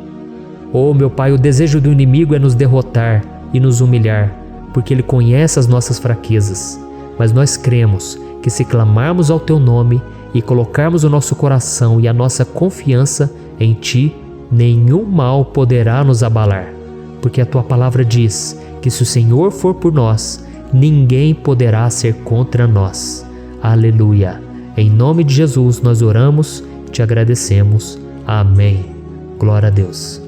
Oh, meu Pai, o desejo do inimigo é nos derrotar e nos humilhar, porque ele conhece as nossas fraquezas. Mas nós cremos que se clamarmos ao Teu nome e colocarmos o nosso coração e a nossa confiança em Ti, nenhum mal poderá nos abalar, porque a Tua palavra diz que se o Senhor for por nós, ninguém poderá ser contra nós. Aleluia! Em nome de Jesus nós oramos, Te agradecemos. Amém. Glória a Deus.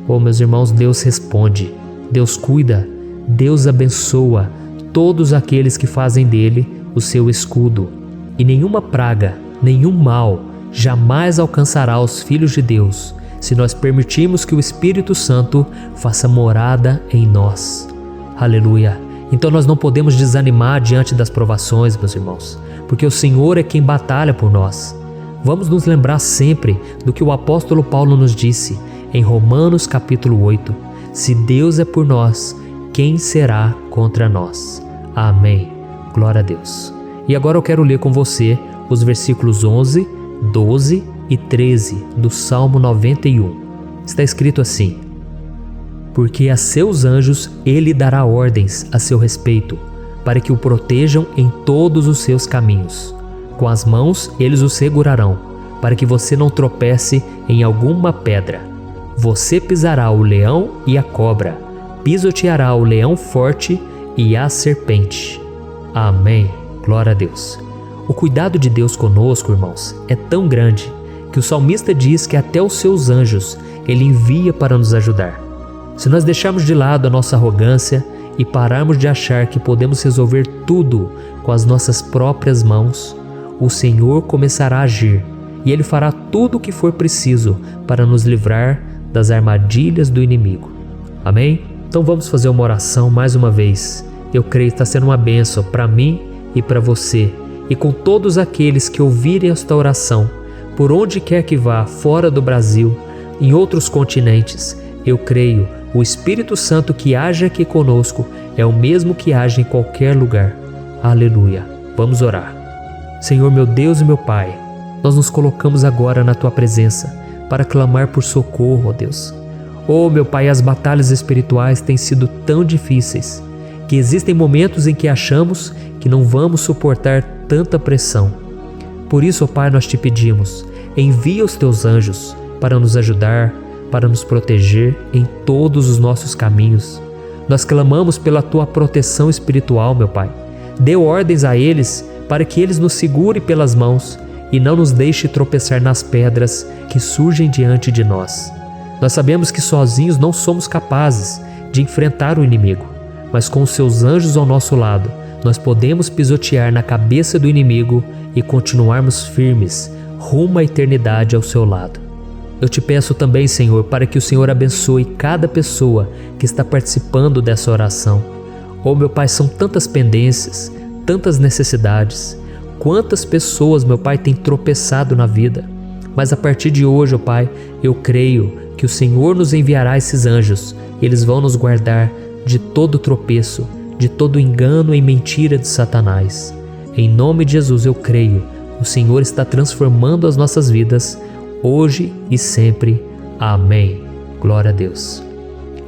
Oh, meus irmãos, Deus responde, Deus cuida, Deus abençoa todos aqueles que fazem dele o seu escudo. E nenhuma praga, nenhum mal jamais alcançará os filhos de Deus, se nós permitirmos que o Espírito Santo faça morada em nós. Aleluia! Então nós não podemos desanimar diante das provações, meus irmãos, porque o Senhor é quem batalha por nós. Vamos nos lembrar sempre do que o apóstolo Paulo nos disse em Romanos capítulo 8. Se Deus é por nós, quem será contra nós? Amém. Glória a Deus. E agora eu quero ler com você os versículos 11, 12 e 13 do Salmo 91. Está escrito assim: porque a seus anjos ele dará ordens a seu respeito, para que o protejam em todos os seus caminhos. Com as mãos eles o segurarão, para que você não tropece em alguma pedra. Você pisará o leão e a cobra, pisoteará o leão forte e a serpente. Amém. Glória a Deus. O cuidado de Deus conosco, irmãos, é tão grande que o salmista diz que até os seus anjos ele envia para nos ajudar. Se nós deixarmos de lado a nossa arrogância e pararmos de achar que podemos resolver tudo com as nossas próprias mãos, o Senhor começará a agir e Ele fará tudo o que for preciso para nos livrar das armadilhas do inimigo. Amém? Então vamos fazer uma oração mais uma vez. Eu creio que está sendo uma bênção para mim e para você, e com todos aqueles que ouvirem esta oração, por onde quer que vá, fora do Brasil, em outros continentes. Eu creio, o Espírito Santo que age aqui conosco é o mesmo que age em qualquer lugar. Aleluia. Vamos orar. Senhor, meu Deus e meu Pai, nós nos colocamos agora na Tua presença para clamar por socorro, ó Deus. Oh, meu Pai, as batalhas espirituais têm sido tão difíceis que existem momentos em que achamos que não vamos suportar tanta pressão. Por isso, ó Pai, nós te pedimos, envia os Teus anjos para nos ajudar, para nos proteger em todos os nossos caminhos. Nós clamamos pela Tua proteção espiritual, meu Pai. Dê ordens a eles para que eles nos segurem pelas mãos e não nos deixe tropeçar nas pedras que surgem diante de nós. Nós sabemos que sozinhos não somos capazes de enfrentar o inimigo, mas com os Seus anjos ao nosso lado, nós podemos pisotear na cabeça do inimigo e continuarmos firmes rumo à eternidade ao Seu lado. Eu te peço também, Senhor, para que o Senhor abençoe cada pessoa que está participando dessa oração. Oh, meu Pai, são tantas pendências, tantas necessidades. Quantas pessoas, meu Pai, têm tropeçado na vida. Mas a partir de hoje, oh Pai, eu creio que o Senhor nos enviará esses anjos. Eles vão nos guardar de todo tropeço, de todo engano e mentira de Satanás. Em nome de Jesus eu creio, o Senhor está transformando as nossas vidas, hoje e sempre. Amém. Glória a Deus.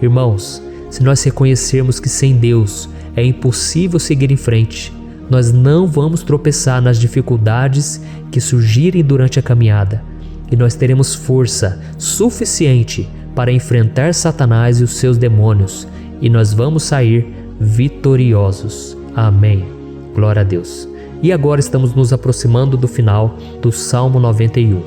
Irmãos, se nós reconhecermos que sem Deus é impossível seguir em frente, nós não vamos tropeçar nas dificuldades que surgirem durante a caminhada, e nós teremos força suficiente para enfrentar Satanás e os seus demônios, e nós vamos sair vitoriosos. Amém. Glória a Deus. E agora estamos nos aproximando do final do Salmo 91.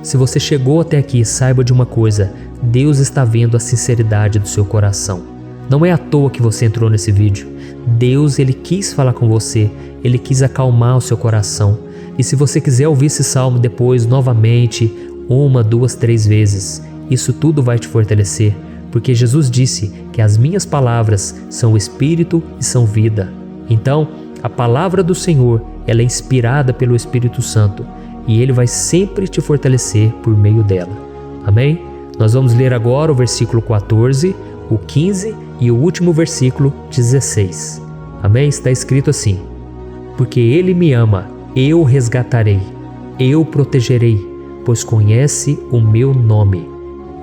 Se você chegou até aqui, saiba de uma coisa: Deus está vendo a sinceridade do seu coração. Não é à toa que você entrou nesse vídeo. Deus, Ele quis falar com você, Ele quis acalmar o seu coração. E se você quiser ouvir esse salmo depois, novamente, 1, 2, 3 vezes, isso tudo vai te fortalecer, porque Jesus disse que as minhas palavras são espírito e são vida. Então, a palavra do Senhor, ela é inspirada pelo Espírito Santo, e Ele vai sempre te fortalecer por meio dela. Amém? Nós vamos ler agora o versículo 14, o 15 e o último versículo 16. Amém? Está escrito assim: porque Ele me ama, eu o resgatarei, eu o protegerei, pois conhece o meu nome.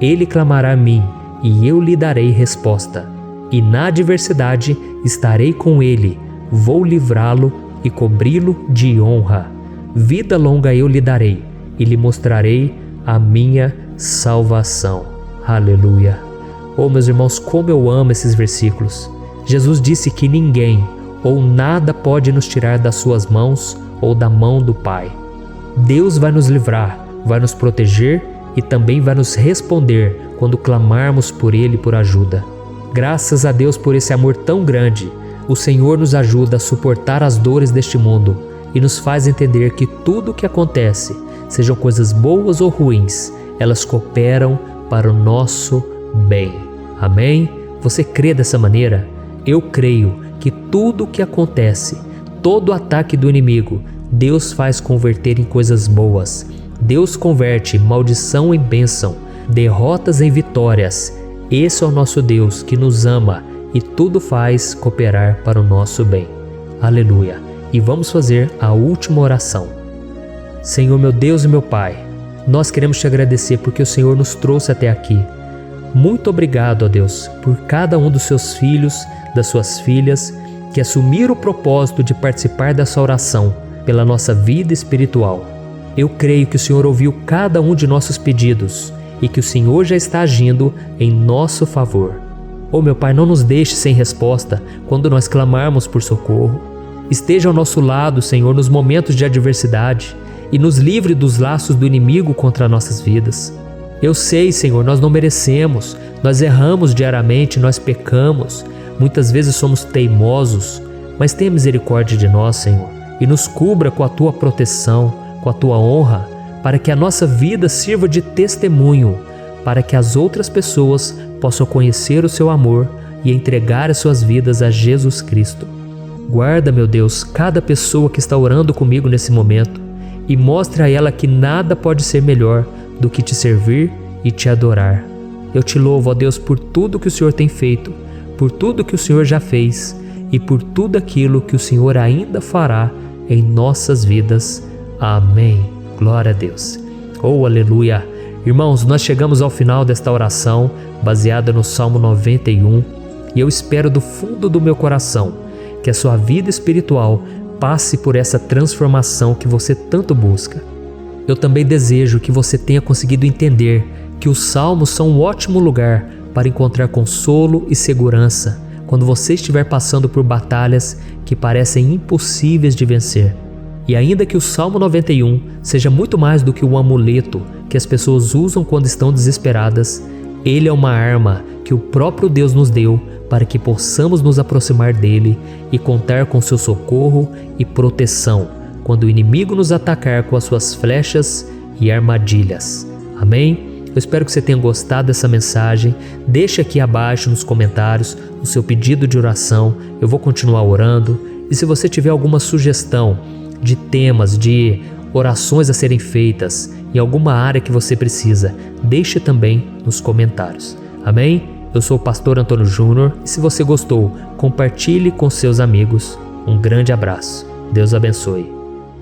Ele clamará a mim, e eu lhe darei resposta. E na adversidade estarei com ele, vou livrá-lo e cobri-lo de honra. Vida longa eu lhe darei, e lhe mostrarei a minha salvação. Aleluia. Oh, meus irmãos, como eu amo esses versículos. Jesus disse que ninguém ou nada pode nos tirar das suas mãos ou da mão do Pai. Deus vai nos livrar, vai nos proteger e também vai nos responder quando clamarmos por Ele por ajuda. Graças a Deus por esse amor tão grande, o Senhor nos ajuda a suportar as dores deste mundo e nos faz entender que tudo o que acontece, sejam coisas boas ou ruins, elas cooperam para o nosso bem. Amém? Você crê dessa maneira? Eu creio que tudo o que acontece, todo ataque do inimigo, Deus faz converter em coisas boas. Deus converte maldição em bênção, derrotas em vitórias. Esse é o nosso Deus que nos ama e tudo faz cooperar para o nosso bem. Aleluia! E vamos fazer a última oração. Senhor, meu Deus e meu Pai, nós queremos te agradecer porque o Senhor nos trouxe até aqui. Muito obrigado, ó Deus, por cada um dos seus filhos, das suas filhas, que assumiram o propósito de participar dessa oração pela nossa vida espiritual. Eu creio que o Senhor ouviu cada um de nossos pedidos e que o Senhor já está agindo em nosso favor. Oh, meu Pai, não nos deixe sem resposta quando nós clamarmos por socorro. Esteja ao nosso lado, Senhor, nos momentos de adversidade e nos livre dos laços do inimigo contra nossas vidas. Eu sei, Senhor, nós não merecemos, nós erramos diariamente, nós pecamos, muitas vezes somos teimosos, mas tenha misericórdia de nós, Senhor, e nos cubra com a Tua proteção, com a Tua honra, para que a nossa vida sirva de testemunho, para que as outras pessoas possam conhecer o Seu amor e entregar as suas vidas a Jesus Cristo. Guarda, meu Deus, cada pessoa que está orando comigo nesse momento e mostre a ela que nada pode ser melhor do que te servir e te adorar. Eu te louvo, ó Deus, por tudo que o Senhor tem feito, por tudo que o Senhor já fez e por tudo aquilo que o Senhor ainda fará em nossas vidas. Amém. Glória a Deus. Oh, aleluia. Irmãos, nós chegamos ao final desta oração baseada no Salmo 91 e eu espero do fundo do meu coração que a sua vida espiritual passe por essa transformação que você tanto busca. Eu também desejo que você tenha conseguido entender que os salmos são um ótimo lugar para encontrar consolo e segurança quando você estiver passando por batalhas que parecem impossíveis de vencer. E ainda que o Salmo 91 seja muito mais do que um amuleto que as pessoas usam quando estão desesperadas, ele é uma arma que o próprio Deus nos deu para que possamos nos aproximar dele e contar com seu socorro e proteção quando o inimigo nos atacar com as suas flechas e armadilhas. Amém? Eu espero que você tenha gostado dessa mensagem. Deixe aqui abaixo nos comentários o seu pedido de oração. Eu vou continuar orando. E se você tiver alguma sugestão de temas, de orações a serem feitas em alguma área que você precisa, deixe também nos comentários. Amém? Eu sou o pastor Antônio Júnior e se você gostou, compartilhe com seus amigos. Um grande abraço. Deus abençoe.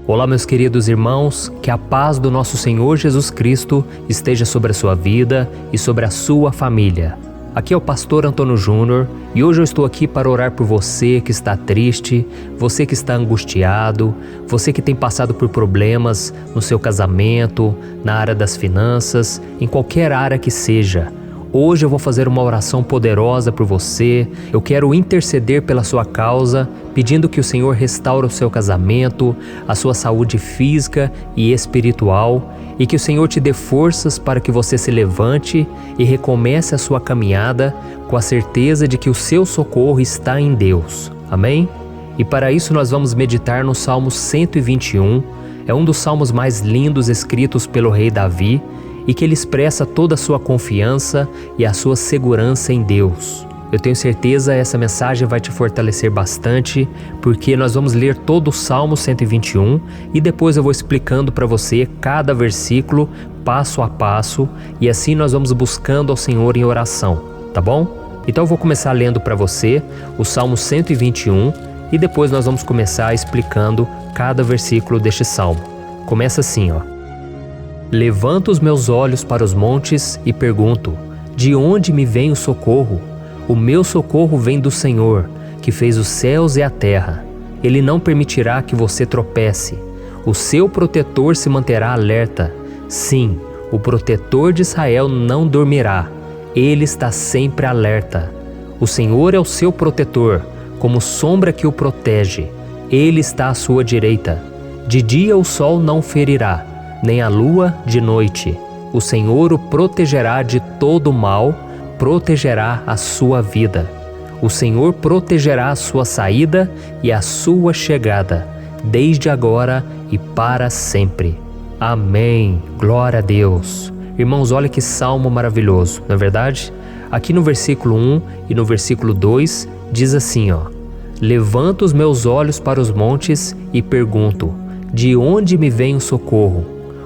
Olá, meus queridos irmãos, que a paz do nosso Senhor Jesus Cristo esteja sobre a sua vida e sobre a sua família. Aqui é o pastor Antônio Júnior e hoje eu estou aqui para orar por você que está triste, você que está angustiado, você que tem passado por problemas no seu casamento, na área das finanças, em qualquer área que seja. Hoje eu vou fazer uma oração poderosa por você. Eu quero interceder pela sua causa, pedindo que o Senhor restaure o seu casamento, a sua saúde física e espiritual, e que o Senhor te dê forças para que você se levante e recomece a sua caminhada com a certeza de que o seu socorro está em Deus. Amém? E para isso nós vamos meditar no Salmo 121. É um dos salmos mais lindos escritos pelo rei Davi, e que ele expressa toda a sua confiança e a sua segurança em Deus. Eu tenho certeza que essa mensagem vai te fortalecer bastante, porque nós vamos ler todo o Salmo 121 e depois eu vou explicando para você cada versículo, passo a passo, e assim nós vamos buscando ao Senhor em oração, tá bom? Então eu vou começar lendo para você o Salmo 121 e depois nós vamos começar explicando cada versículo deste salmo. Começa assim, ó. Levanto os meus olhos para os montes e pergunto: de onde me vem o socorro? O meu socorro vem do Senhor, que fez os céus e a terra. Ele não permitirá que você tropece. O seu protetor se manterá alerta. Sim, o protetor de Israel não dormirá. Ele está sempre alerta. O Senhor é o seu protetor, como sombra que o protege. Ele está à sua direita. De dia o sol não ferirá, nem a lua de noite. O Senhor o protegerá de todo mal, protegerá a sua vida. O Senhor protegerá a sua saída e a sua chegada, desde agora e para sempre. Amém. Glória a Deus. Irmãos, olha que salmo maravilhoso, não é verdade? Aqui no versículo 1 e no versículo 2 diz assim, Levanto os meus olhos para os montes e pergunto, de onde me vem o socorro?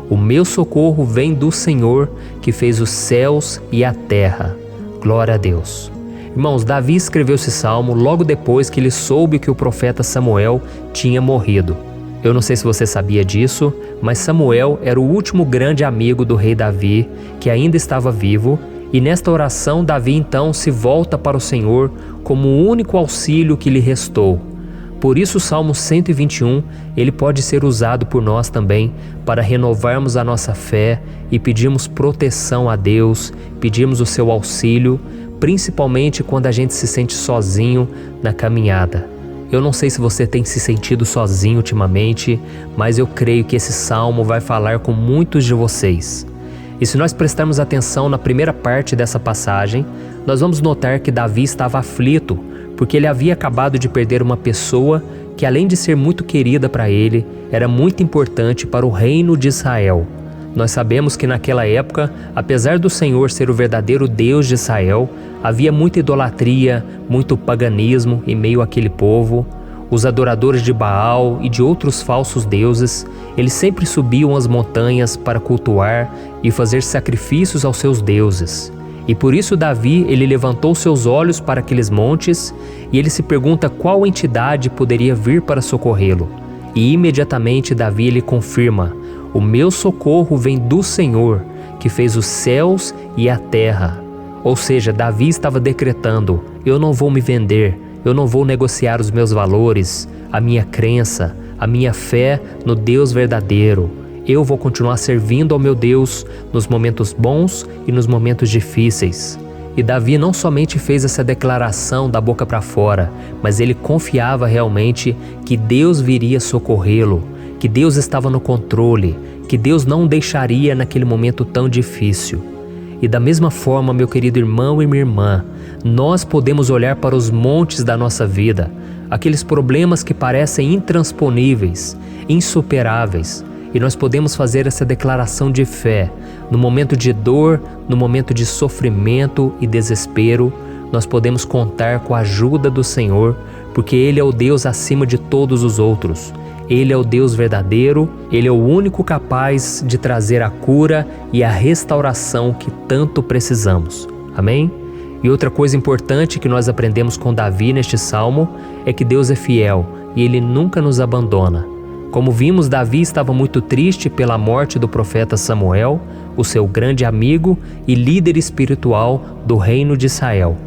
O meu socorro vem do Senhor, que fez os céus e a terra. Glória a Deus. Irmãos, Davi escreveu esse salmo logo depois que ele soube que o profeta Samuel tinha morrido. Eu não sei se você sabia disso, mas Samuel era o último grande amigo do rei Davi, que ainda estava vivo, e nesta oração Davi então se volta para o Senhor como o único auxílio que lhe restou. Por isso o Salmo 121, ele pode ser usado por nós também para renovarmos a nossa fé e pedirmos proteção a Deus, pedirmos o seu auxílio, principalmente quando a gente se sente sozinho na caminhada. Eu não sei se você tem se sentido sozinho ultimamente, mas eu creio que esse salmo vai falar com muitos de vocês. E se nós prestarmos atenção na primeira parte dessa passagem, nós vamos notar que Davi estava aflito, porque ele havia acabado de perder uma pessoa que, além de ser muito querida para ele, era muito importante para o reino de Israel. Nós sabemos que naquela época, apesar do Senhor ser o verdadeiro Deus de Israel, havia muita idolatria, muito paganismo em meio àquele povo. Os adoradores de Baal e de outros falsos deuses, eles sempre subiam as montanhas para cultuar e fazer sacrifícios aos seus deuses. E por isso Davi, ele levantou seus olhos para aqueles montes e ele se pergunta qual entidade poderia vir para socorrê-lo. E imediatamente Davi, ele confirma: o meu socorro vem do Senhor, que fez os céus e a terra. Ou seja, Davi estava decretando: eu não vou me vender, eu não vou negociar os meus valores, a minha crença, a minha fé no Deus verdadeiro. Eu vou continuar servindo ao meu Deus nos momentos bons e nos momentos difíceis. E Davi não somente fez essa declaração da boca para fora, mas ele confiava realmente que Deus viria socorrê-lo, que Deus estava no controle, que Deus não o deixaria naquele momento tão difícil. E da mesma forma, meu querido irmão e minha irmã, nós podemos olhar para os montes da nossa vida, aqueles problemas que parecem intransponíveis, insuperáveis, e nós podemos fazer essa declaração de fé. No momento de dor, no momento de sofrimento e desespero, nós podemos contar com a ajuda do Senhor, porque Ele é o Deus acima de todos os outros. Ele é o Deus verdadeiro, Ele é o único capaz de trazer a cura e a restauração que tanto precisamos. Amém? E outra coisa importante que nós aprendemos com Davi neste salmo é que Deus é fiel e Ele nunca nos abandona. Como vimos, Davi estava muito triste pela morte do profeta Samuel, o seu grande amigo e líder espiritual do reino de Israel.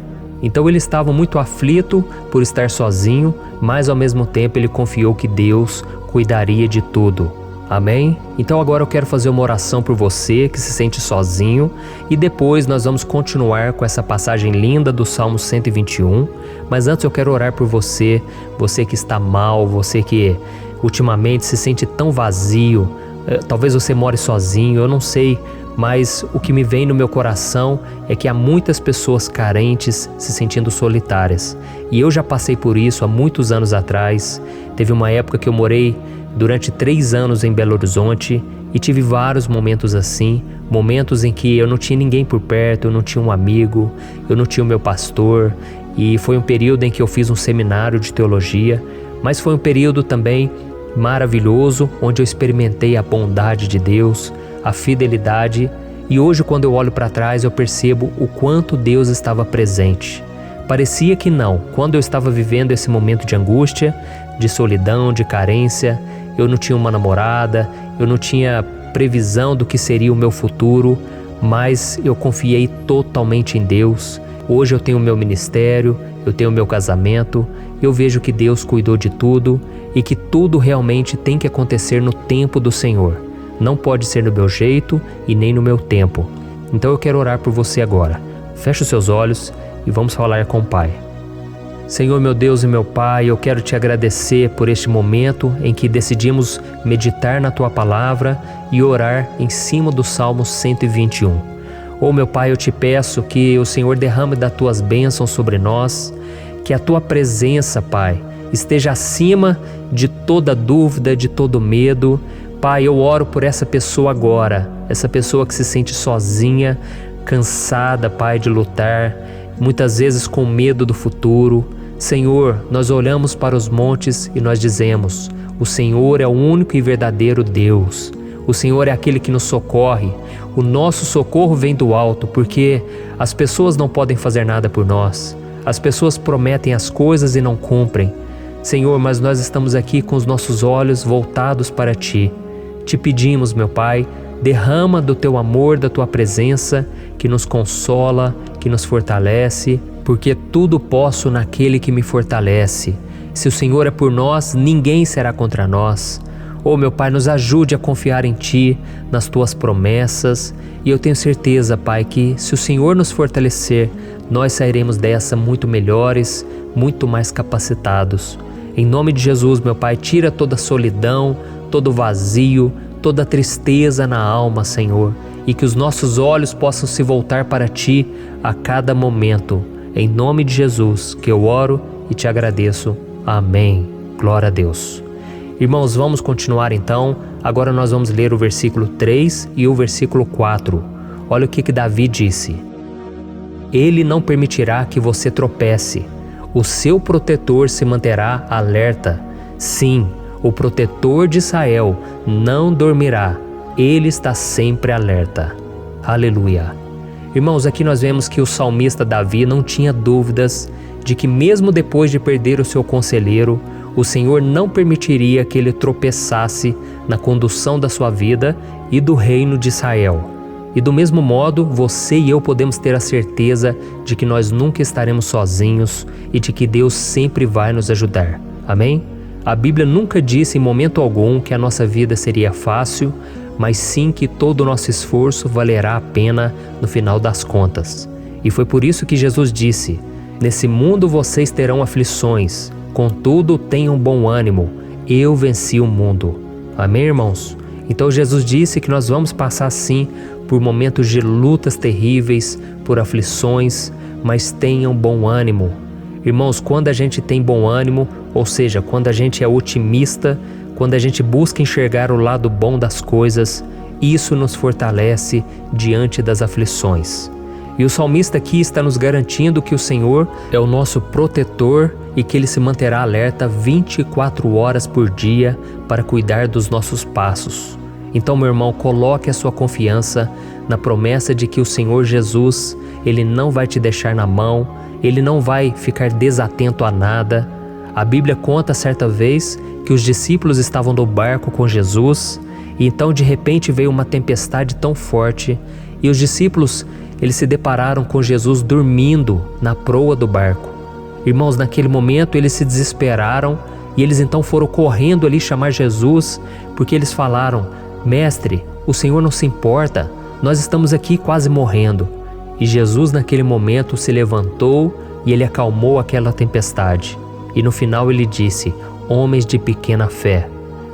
Então ele estava muito aflito por estar sozinho, mas ao mesmo tempo ele confiou que Deus cuidaria de tudo. Amém? Então agora eu quero fazer uma oração por você que se sente sozinho e depois nós vamos continuar com essa passagem linda do Salmo 121. Mas antes eu quero orar por você, você que está mal, você que ultimamente se sente tão vazio, talvez você more sozinho, eu não sei, mas o que me vem no meu coração é que há muitas pessoas carentes se sentindo solitárias. E eu já passei por isso há muitos anos atrás. Teve uma época que eu morei durante 3 anos em Belo Horizonte e tive vários momentos assim, momentos em que eu não tinha ninguém por perto, eu não tinha um amigo, eu não tinha o meu pastor, e foi um período em que eu fiz um seminário de teologia, mas foi um período também maravilhoso, onde eu experimentei a bondade de Deus, a fidelidade, e hoje quando eu olho para trás eu percebo o quanto Deus estava presente. Parecia que não, quando eu estava vivendo esse momento de angústia, de solidão, de carência, eu não tinha uma namorada, eu não tinha previsão do que seria o meu futuro, mas eu confiei totalmente em Deus. Hoje eu tenho o meu ministério, eu tenho o meu casamento, eu vejo que Deus cuidou de tudo e que tudo realmente tem que acontecer no tempo do Senhor. Não pode ser no meu jeito e nem no meu tempo. Então eu quero orar por você agora. Feche os seus olhos e vamos falar com o Pai. Senhor, meu Deus e meu Pai, eu quero te agradecer por este momento em que decidimos meditar na Tua Palavra e orar em cima do Salmo 121. Meu Pai, eu te peço que o Senhor derrame das Tuas bênçãos sobre nós, que a Tua presença, Pai, esteja acima de toda dúvida, de todo medo. Pai, eu oro por essa pessoa agora, essa pessoa que se sente sozinha, cansada, Pai, de lutar, muitas vezes com medo do futuro. Senhor, nós olhamos para os montes e nós dizemos: o Senhor é o único e verdadeiro Deus. O Senhor é aquele que nos socorre. O nosso socorro vem do alto, porque as pessoas não podem fazer nada por nós. As pessoas prometem as coisas e não cumprem. Senhor, mas nós estamos aqui com os nossos olhos voltados para Ti. Te pedimos, meu Pai, derrama do Teu amor, da Tua presença, que nos consola, que nos fortalece, porque tudo posso naquele que me fortalece. Se o Senhor é por nós, ninguém será contra nós. Meu Pai, nos ajude a confiar em Ti, nas Tuas promessas, e eu tenho certeza, Pai, que se o Senhor nos fortalecer, nós sairemos dessa muito melhores, muito mais capacitados. Em nome de Jesus, meu Pai, tira toda a solidão, todo o vazio, toda a tristeza na alma, Senhor, e que os nossos olhos possam se voltar para Ti a cada momento. Em nome de Jesus que eu oro e te agradeço. Amém. Glória a Deus. Irmãos, vamos continuar então. Agora nós vamos ler o versículo 3 e o versículo 4. Olha o que Davi disse: Ele não permitirá que você tropece. O seu protetor se manterá alerta. Sim, o protetor de Israel não dormirá. Ele está sempre alerta. Aleluia. Irmãos, aqui nós vemos que o salmista Davi não tinha dúvidas de que mesmo depois de perder o seu conselheiro, o Senhor não permitiria que ele tropeçasse na condução da sua vida e do reino de Israel. E do mesmo modo, você e eu podemos ter a certeza de que nós nunca estaremos sozinhos e de que Deus sempre vai nos ajudar. Amém? A Bíblia nunca disse em momento algum que a nossa vida seria fácil, mas sim que todo o nosso esforço valerá a pena no final das contas. E foi por isso que Jesus disse: Nesse mundo vocês terão aflições, contudo tenham bom ânimo, eu venci o mundo. Amém, irmãos? Então Jesus disse que nós vamos passar sim por momentos de lutas terríveis, por aflições, mas tenham bom ânimo. Irmãos, quando a gente tem bom ânimo, ou seja, quando a gente é otimista, quando a gente busca enxergar o lado bom das coisas, isso nos fortalece diante das aflições. E o salmista aqui está nos garantindo que o Senhor é o nosso protetor e que Ele se manterá alerta 24 horas por dia para cuidar dos nossos passos. Então, meu irmão, coloque a sua confiança na promessa de que o Senhor Jesus, Ele não vai te deixar na mão, Ele não vai ficar desatento a nada. A Bíblia conta certa vez que os discípulos estavam no barco com Jesus e então de repente veio uma tempestade tão forte e os discípulos eles se depararam com Jesus dormindo na proa do barco. Irmãos, naquele momento eles se desesperaram e eles então foram correndo ali chamar Jesus, porque eles falaram: Mestre, o Senhor não se importa, nós estamos aqui quase morrendo. E Jesus naquele momento se levantou e Ele acalmou aquela tempestade. E no final Ele disse: Homens de pequena fé.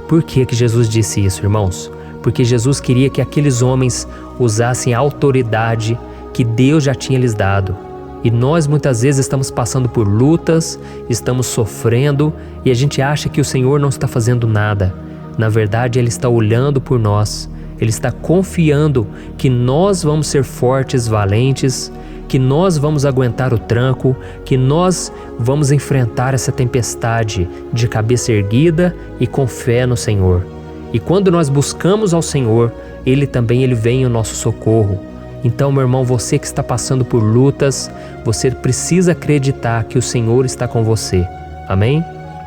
Por que Jesus disse isso, irmãos? Porque Jesus queria que aqueles homens usassem a autoridade que Deus já tinha lhes dado. E nós muitas vezes estamos passando por lutas, estamos sofrendo e a gente acha que o Senhor não está fazendo nada. Na verdade, Ele está olhando por nós. Ele está confiando que nós vamos ser fortes, valentes, que nós vamos aguentar o tranco, que nós vamos enfrentar essa tempestade de cabeça erguida e com fé no Senhor. E quando nós buscamos ao Senhor, Ele vem em nosso socorro. Então, meu irmão, você que está passando por lutas, você precisa acreditar que o Senhor está com você. Amém?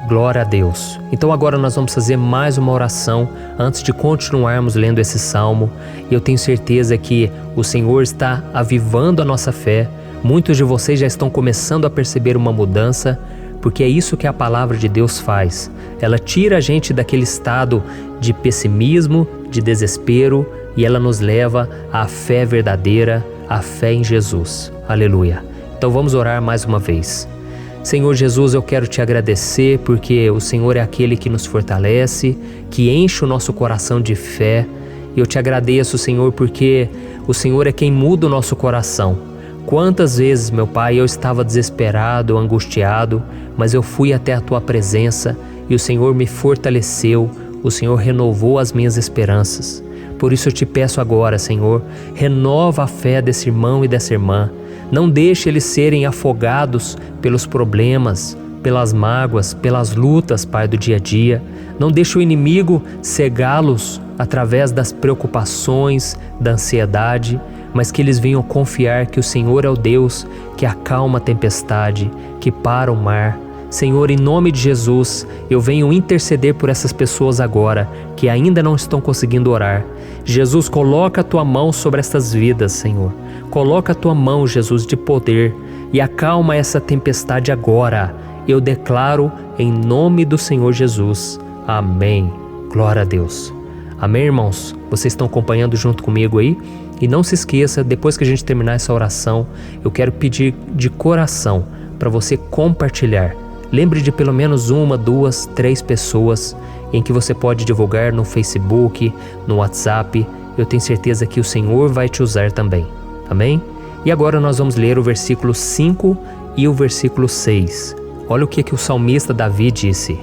Glória a Deus. Então agora nós vamos fazer mais uma oração antes de continuarmos lendo esse salmo. E eu tenho certeza que o Senhor está avivando a nossa fé. Muitos de vocês já estão começando a perceber uma mudança, porque é isso que a palavra de Deus faz. Ela tira a gente daquele estado de pessimismo, de desespero, e ela nos leva à fé verdadeira, à fé em Jesus. Aleluia. Então vamos orar mais uma vez. Senhor Jesus, eu quero te agradecer porque o Senhor é aquele que nos fortalece, que enche o nosso coração de fé. E eu te agradeço, Senhor, porque o Senhor é quem muda o nosso coração. Quantas vezes, meu Pai, eu estava desesperado, angustiado, mas eu fui até a Tua presença e o Senhor me fortaleceu, o Senhor renovou as minhas esperanças. Por isso eu te peço agora, Senhor, renova a fé desse irmão e dessa irmã. Não deixe eles serem afogados pelos problemas, pelas mágoas, pelas lutas, Pai, do dia a dia. Não deixe o inimigo cegá-los através das preocupações, da ansiedade, mas que eles venham confiar que o Senhor é o Deus que acalma a tempestade, que para o mar. Senhor, em nome de Jesus, eu venho interceder por essas pessoas agora que ainda não estão conseguindo orar. Jesus, coloca a Tua mão sobre estas vidas, Senhor. Coloca a Tua mão, Jesus, de poder e acalma essa tempestade agora. Eu declaro em nome do Senhor Jesus. Amém. Glória a Deus. Amém, irmãos? Vocês estão acompanhando junto comigo aí? E não se esqueça, depois que a gente terminar essa oração, eu quero pedir de coração para você compartilhar. Lembre de pelo menos 1, 2, 3 pessoas em que você pode divulgar no Facebook, no WhatsApp. Eu tenho certeza que o Senhor vai te usar também. Amém? E agora nós vamos ler o versículo 5 e o versículo 6. Olha o que o salmista Davi disse.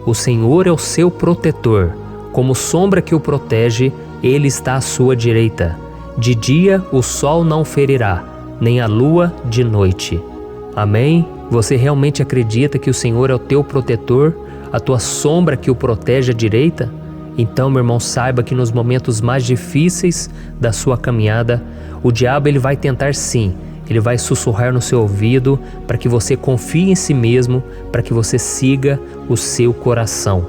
O Senhor é o seu protetor, como sombra que o protege, Ele está à sua direita. De dia o sol não ferirá, nem a lua de noite. Amém? Você realmente acredita que o Senhor é o teu protetor, a tua sombra que o protege à direita? Então, meu irmão, saiba que nos momentos mais difíceis da sua caminhada, o diabo ele vai tentar sim, ele vai sussurrar no seu ouvido para que você confie em si mesmo, para que você siga o seu coração.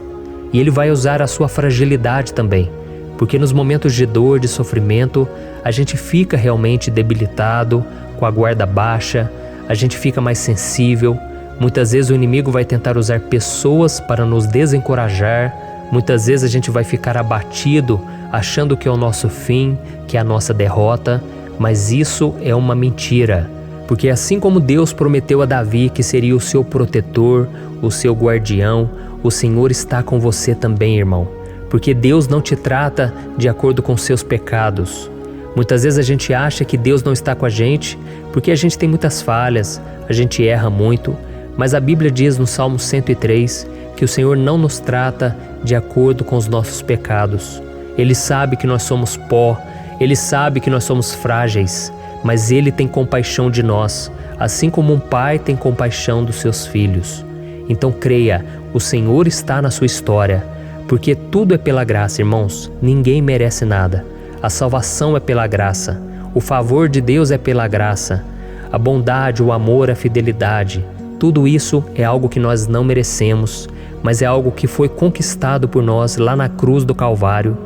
E ele vai usar a sua fragilidade também, porque nos momentos de dor, de sofrimento, a gente fica realmente debilitado, com a guarda baixa, a gente fica mais sensível. Muitas vezes o inimigo vai tentar usar pessoas para nos desencorajar. Muitas vezes a gente vai ficar abatido, achando que é o nosso fim, que é a nossa derrota. Mas isso é uma mentira. Porque assim como Deus prometeu a Davi que seria o seu protetor, o seu guardião, o Senhor está com você também, irmão. Porque Deus não te trata de acordo com seus pecados. Muitas vezes a gente acha que Deus não está com a gente porque a gente tem muitas falhas, a gente erra muito, mas a Bíblia diz no Salmo 103 que o Senhor não nos trata de acordo com os nossos pecados. Ele sabe que nós somos pó, Ele sabe que nós somos frágeis, mas Ele tem compaixão de nós, assim como um pai tem compaixão dos seus filhos. Então creia, o Senhor está na sua história, porque tudo é pela graça, irmãos, ninguém merece nada. A salvação é pela graça, o favor de Deus é pela graça, a bondade, o amor, a fidelidade, tudo isso é algo que nós não merecemos, mas é algo que foi conquistado por nós lá na cruz do Calvário,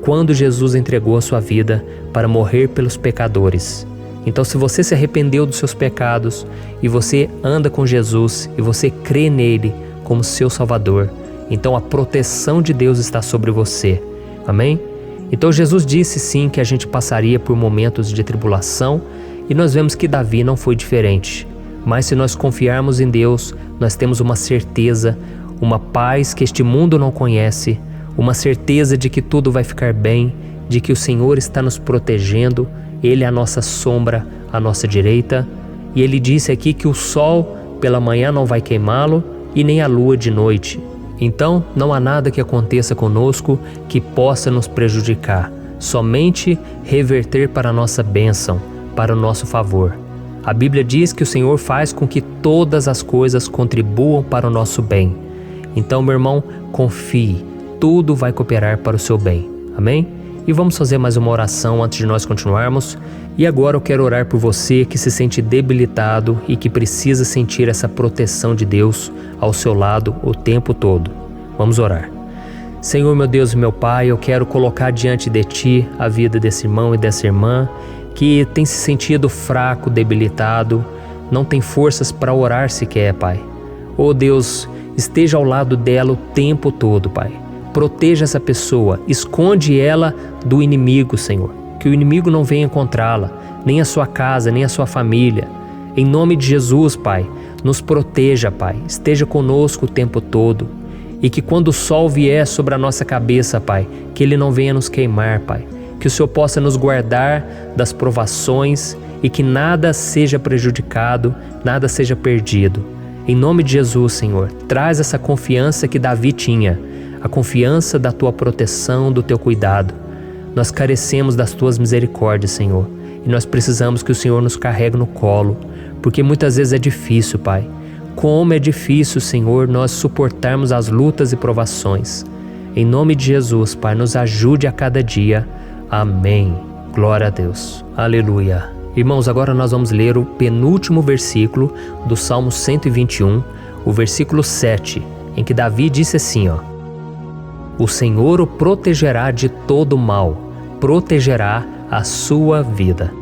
quando Jesus entregou a sua vida para morrer pelos pecadores. Então, se você se arrependeu dos seus pecados e você anda com Jesus e você crê nele como seu Salvador, então a proteção de Deus está sobre você. Amém? Então Jesus disse sim que a gente passaria por momentos de tribulação e nós vemos que Davi não foi diferente. Mas se nós confiarmos em Deus, nós temos uma certeza, uma paz que este mundo não conhece, uma certeza de que tudo vai ficar bem, de que o Senhor está nos protegendo, Ele é a nossa sombra, à nossa direita. E Ele disse aqui que o sol pela manhã não vai queimá-lo e nem a lua de noite. Então, não há nada que aconteça conosco que possa nos prejudicar, somente reverter para a nossa bênção, para o nosso favor. A Bíblia diz que o Senhor faz com que todas as coisas contribuam para o nosso bem. Então, meu irmão, confie, tudo vai cooperar para o seu bem. Amém? E vamos fazer mais uma oração antes de nós continuarmos. E agora eu quero orar por você que se sente debilitado e que precisa sentir essa proteção de Deus ao seu lado o tempo todo. Vamos orar. Senhor, meu Deus e meu Pai, eu quero colocar diante de Ti a vida desse irmão e dessa irmã que tem se sentido fraco, debilitado, não tem forças para orar sequer, Pai. Oh Deus, esteja ao lado dela o tempo todo, Pai. Proteja essa pessoa, esconde ela do inimigo, Senhor. Que o inimigo não venha encontrá-la, nem a sua casa, nem a sua família. Em nome de Jesus, Pai, Nos proteja, Pai. Esteja conosco o tempo todo. E que quando o sol vier sobre a nossa cabeça, Pai, que ele não venha nos queimar, Pai. Que o Senhor possa nos guardar das provações e que nada seja prejudicado, nada seja perdido. Em nome de Jesus, Senhor, traz essa confiança que Davi tinha, a confiança da Tua proteção, do Teu cuidado. Nós carecemos das Tuas misericórdias, Senhor, e nós precisamos que o Senhor nos carregue no colo, porque muitas vezes é difícil, Pai. Como é difícil, Senhor, nós suportarmos as lutas e provações. Em nome de Jesus, Pai, nos ajude a cada dia. Amém. Glória a Deus. Aleluia. Irmãos, agora nós vamos ler o penúltimo versículo do Salmo 121, o versículo 7, em que Davi disse assim, ó: O Senhor o protegerá de todo mal, protegerá a sua vida.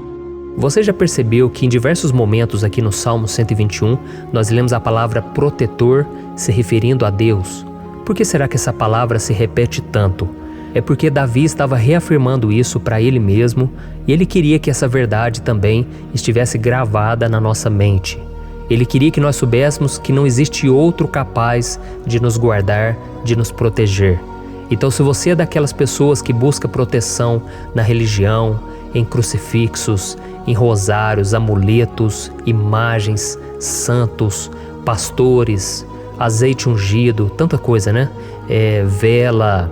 Você já percebeu que em diversos momentos aqui no Salmo 121 nós lemos a palavra protetor se referindo a Deus? Por que será que essa palavra se repete tanto? É porque Davi estava reafirmando isso para ele mesmo e ele queria que essa verdade também estivesse gravada na nossa mente. Ele queria que nós soubéssemos que não existe outro capaz de nos guardar, de nos proteger. Então, se você é daquelas pessoas que busca proteção na religião, em crucifixos, em rosários, amuletos, imagens, santos, pastores, azeite ungido, tanta coisa, né? Vela,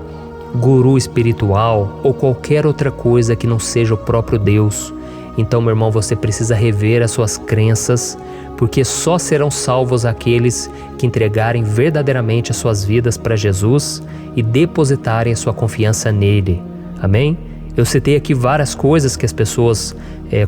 guru espiritual ou qualquer outra coisa que não seja o próprio Deus. Então, meu irmão, você precisa rever as suas crenças, porque só serão salvos aqueles que entregarem verdadeiramente as suas vidas para Jesus e depositarem a sua confiança nele. Amém? Eu citei aqui várias coisas que as pessoas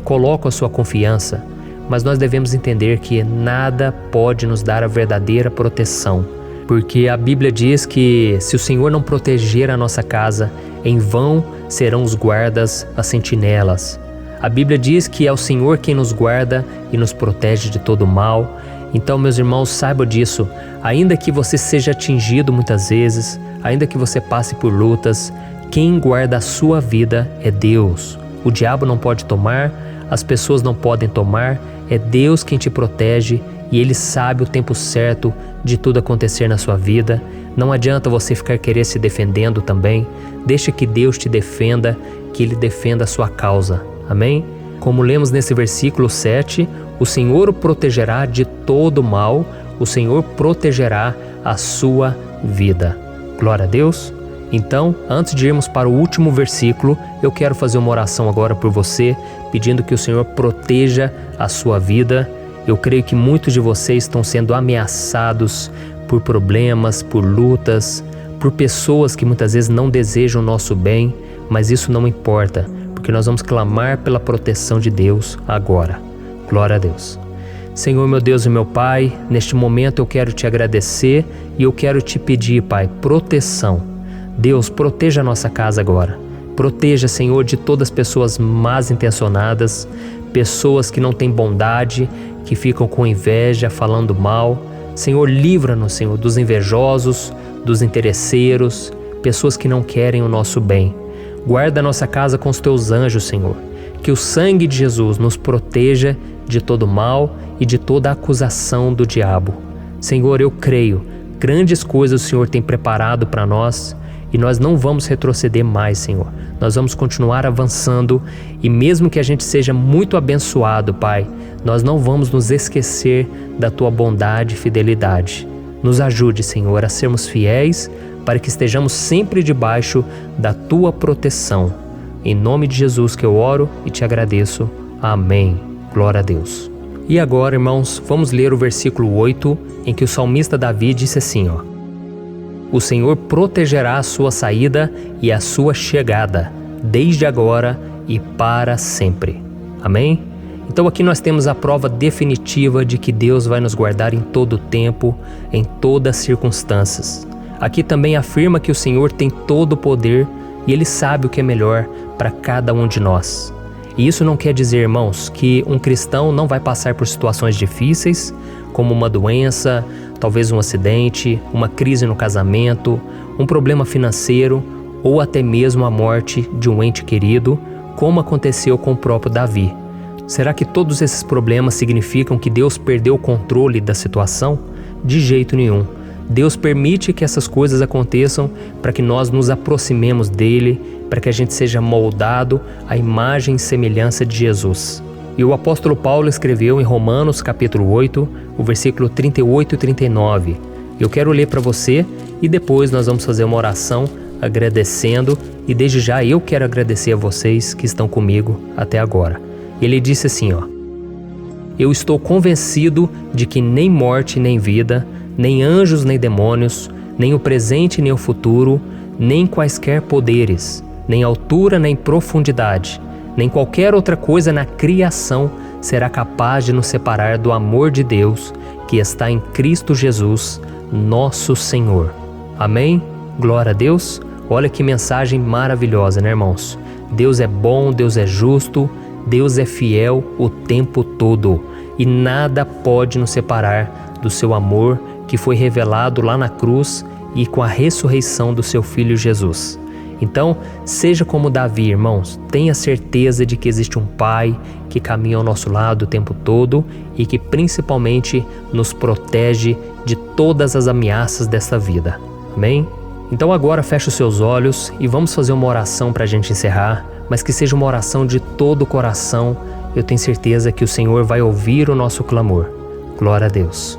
colocam a sua confiança, mas nós devemos entender que nada pode nos dar a verdadeira proteção, porque a Bíblia diz que se o Senhor não proteger a nossa casa, em vão serão os guardas, as sentinelas. A Bíblia diz que é o Senhor quem nos guarda e nos protege de todo mal. Então, meus irmãos, saibam disso. Ainda que você seja atingido muitas vezes, ainda que você passe por lutas, quem guarda a sua vida é Deus. O diabo não pode tomar, as pessoas não podem tomar, é Deus quem te protege e Ele sabe o tempo certo de tudo acontecer na sua vida. Não adianta você ficar querer se defendendo também. Deixa que Deus te defenda, que Ele defenda a sua causa. Amém? Como lemos nesse versículo 7, o Senhor o protegerá de todo mal, o Senhor protegerá a sua vida. Glória a Deus. Então, antes de irmos para o último versículo, eu quero fazer uma oração agora por você, pedindo que o Senhor proteja a sua vida. Eu creio que muitos de vocês estão sendo ameaçados por problemas, por lutas, por pessoas que muitas vezes não desejam o nosso bem, mas isso não importa, porque nós vamos clamar pela proteção de Deus agora. Glória a Deus. Senhor, meu Deus e meu Pai, neste momento eu quero te agradecer e eu quero te pedir, Pai, proteção. Deus, proteja a nossa casa agora. Proteja, Senhor, de todas as pessoas más intencionadas, pessoas que não têm bondade, que ficam com inveja, falando mal. Senhor, livra-nos, Senhor, dos invejosos, dos interesseiros, pessoas que não querem o nosso bem. Guarda a nossa casa com os teus anjos, Senhor. Que o sangue de Jesus nos proteja de todo mal e de toda acusação do diabo. Senhor, eu creio, grandes coisas o Senhor tem preparado para nós e nós não vamos retroceder mais, Senhor. Nós vamos continuar avançando e mesmo que a gente seja muito abençoado, Pai, nós não vamos nos esquecer da Tua bondade e fidelidade. Nos ajude, Senhor, a sermos fiéis para que estejamos sempre debaixo da Tua proteção. Em nome de Jesus que eu oro e te agradeço. Amém. Glória a Deus. E agora, irmãos, vamos ler o versículo 8, em que o salmista Davi disse assim, ó: O Senhor protegerá a sua saída e a sua chegada, desde agora e para sempre. Amém? Então aqui nós temos a prova definitiva de que Deus vai nos guardar em todo o tempo, em todas as circunstâncias. Aqui também afirma que o Senhor tem todo o poder e Ele sabe o que é melhor para cada um de nós. E isso não quer dizer, irmãos, que um cristão não vai passar por situações difíceis, como uma doença, talvez um acidente, uma crise no casamento, um problema financeiro ou até mesmo a morte de um ente querido, como aconteceu com o próprio Davi. Será que todos esses problemas significam que Deus perdeu o controle da situação? De jeito nenhum. Deus permite que essas coisas aconteçam para que nós nos aproximemos dele, para que a gente seja moldado à imagem e semelhança de Jesus. E o apóstolo Paulo escreveu em Romanos capítulo 8, o versículo 38 e 39. Eu quero ler para você e depois nós vamos fazer uma oração agradecendo, e desde já eu quero agradecer a vocês que estão comigo até agora. Ele disse assim, eu estou convencido de que nem morte nem vida, nem anjos nem demônios, nem o presente nem o futuro, nem quaisquer poderes, nem altura nem profundidade, nem qualquer outra coisa na criação será capaz de nos separar do amor de Deus que está em Cristo Jesus, nosso Senhor. Amém? Glória a Deus. Olha que mensagem maravilhosa, né, irmãos? Deus é bom, Deus é justo, Deus é fiel o tempo todo e nada pode nos separar do seu amor que foi revelado lá na cruz e com a ressurreição do seu Filho Jesus. Então, seja como Davi, irmãos, tenha certeza de que existe um Pai que caminha ao nosso lado o tempo todo e que principalmente nos protege de todas as ameaças dessa vida. Amém? Então agora feche os seus olhos e vamos fazer uma oração para a gente encerrar, mas que seja uma oração de todo o coração. Eu tenho certeza que o Senhor vai ouvir o nosso clamor. Glória a Deus.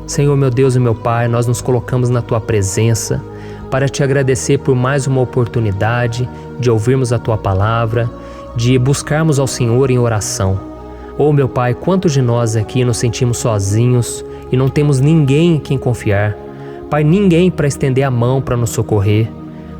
Senhor, meu Deus e meu Pai, nós nos colocamos na Tua presença para Te agradecer por mais uma oportunidade de ouvirmos a Tua palavra, de buscarmos ao Senhor em oração. Oh, meu Pai, quantos de nós aqui nos sentimos sozinhos e não temos ninguém em quem confiar? Pai, ninguém para estender a mão para nos socorrer.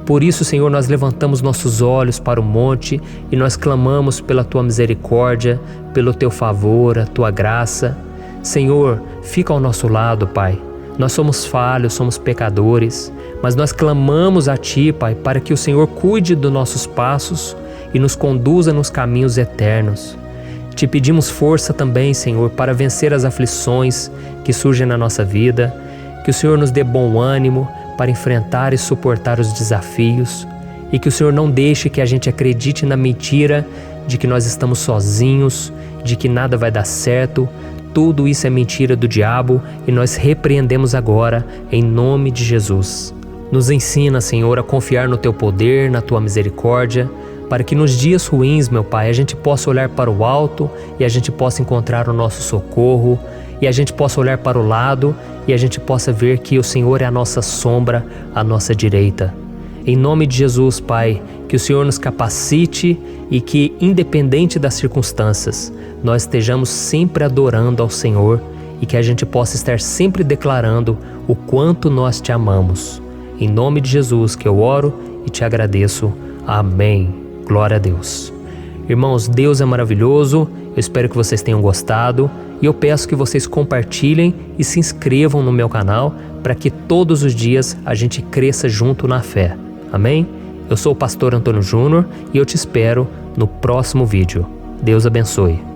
Por isso, Senhor, nós levantamos nossos olhos para o monte e nós clamamos pela Tua misericórdia, pelo Teu favor, a Tua graça. Senhor, fica ao nosso lado, Pai. Nós somos falhos, somos pecadores, mas nós clamamos a Ti, Pai, para que o Senhor cuide dos nossos passos e nos conduza nos caminhos eternos. Te pedimos força também, Senhor, para vencer as aflições que surgem na nossa vida, que o Senhor nos dê bom ânimo para enfrentar e suportar os desafios e que o Senhor não deixe que a gente acredite na mentira de que nós estamos sozinhos, de que nada vai dar certo. Tudo isso é mentira do diabo e nós repreendemos agora em nome de Jesus. Nos ensina, Senhor, a confiar no Teu poder, na Tua misericórdia, para que nos dias ruins, meu Pai, a gente possa olhar para o alto e a gente possa encontrar o nosso socorro, e a gente possa olhar para o lado e a gente possa ver que o Senhor é a nossa sombra, a nossa direita. Em nome de Jesus, Pai, que o Senhor nos capacite e que, independente das circunstâncias, nós estejamos sempre adorando ao Senhor e que a gente possa estar sempre declarando o quanto nós Te amamos. Em nome de Jesus que eu oro e Te agradeço. Amém. Glória a Deus. Irmãos, Deus é maravilhoso. Eu espero que vocês tenham gostado e eu peço que vocês compartilhem e se inscrevam no meu canal para que todos os dias a gente cresça junto na fé. Amém? Eu sou o pastor Antônio Júnior e eu te espero no próximo vídeo. Deus abençoe.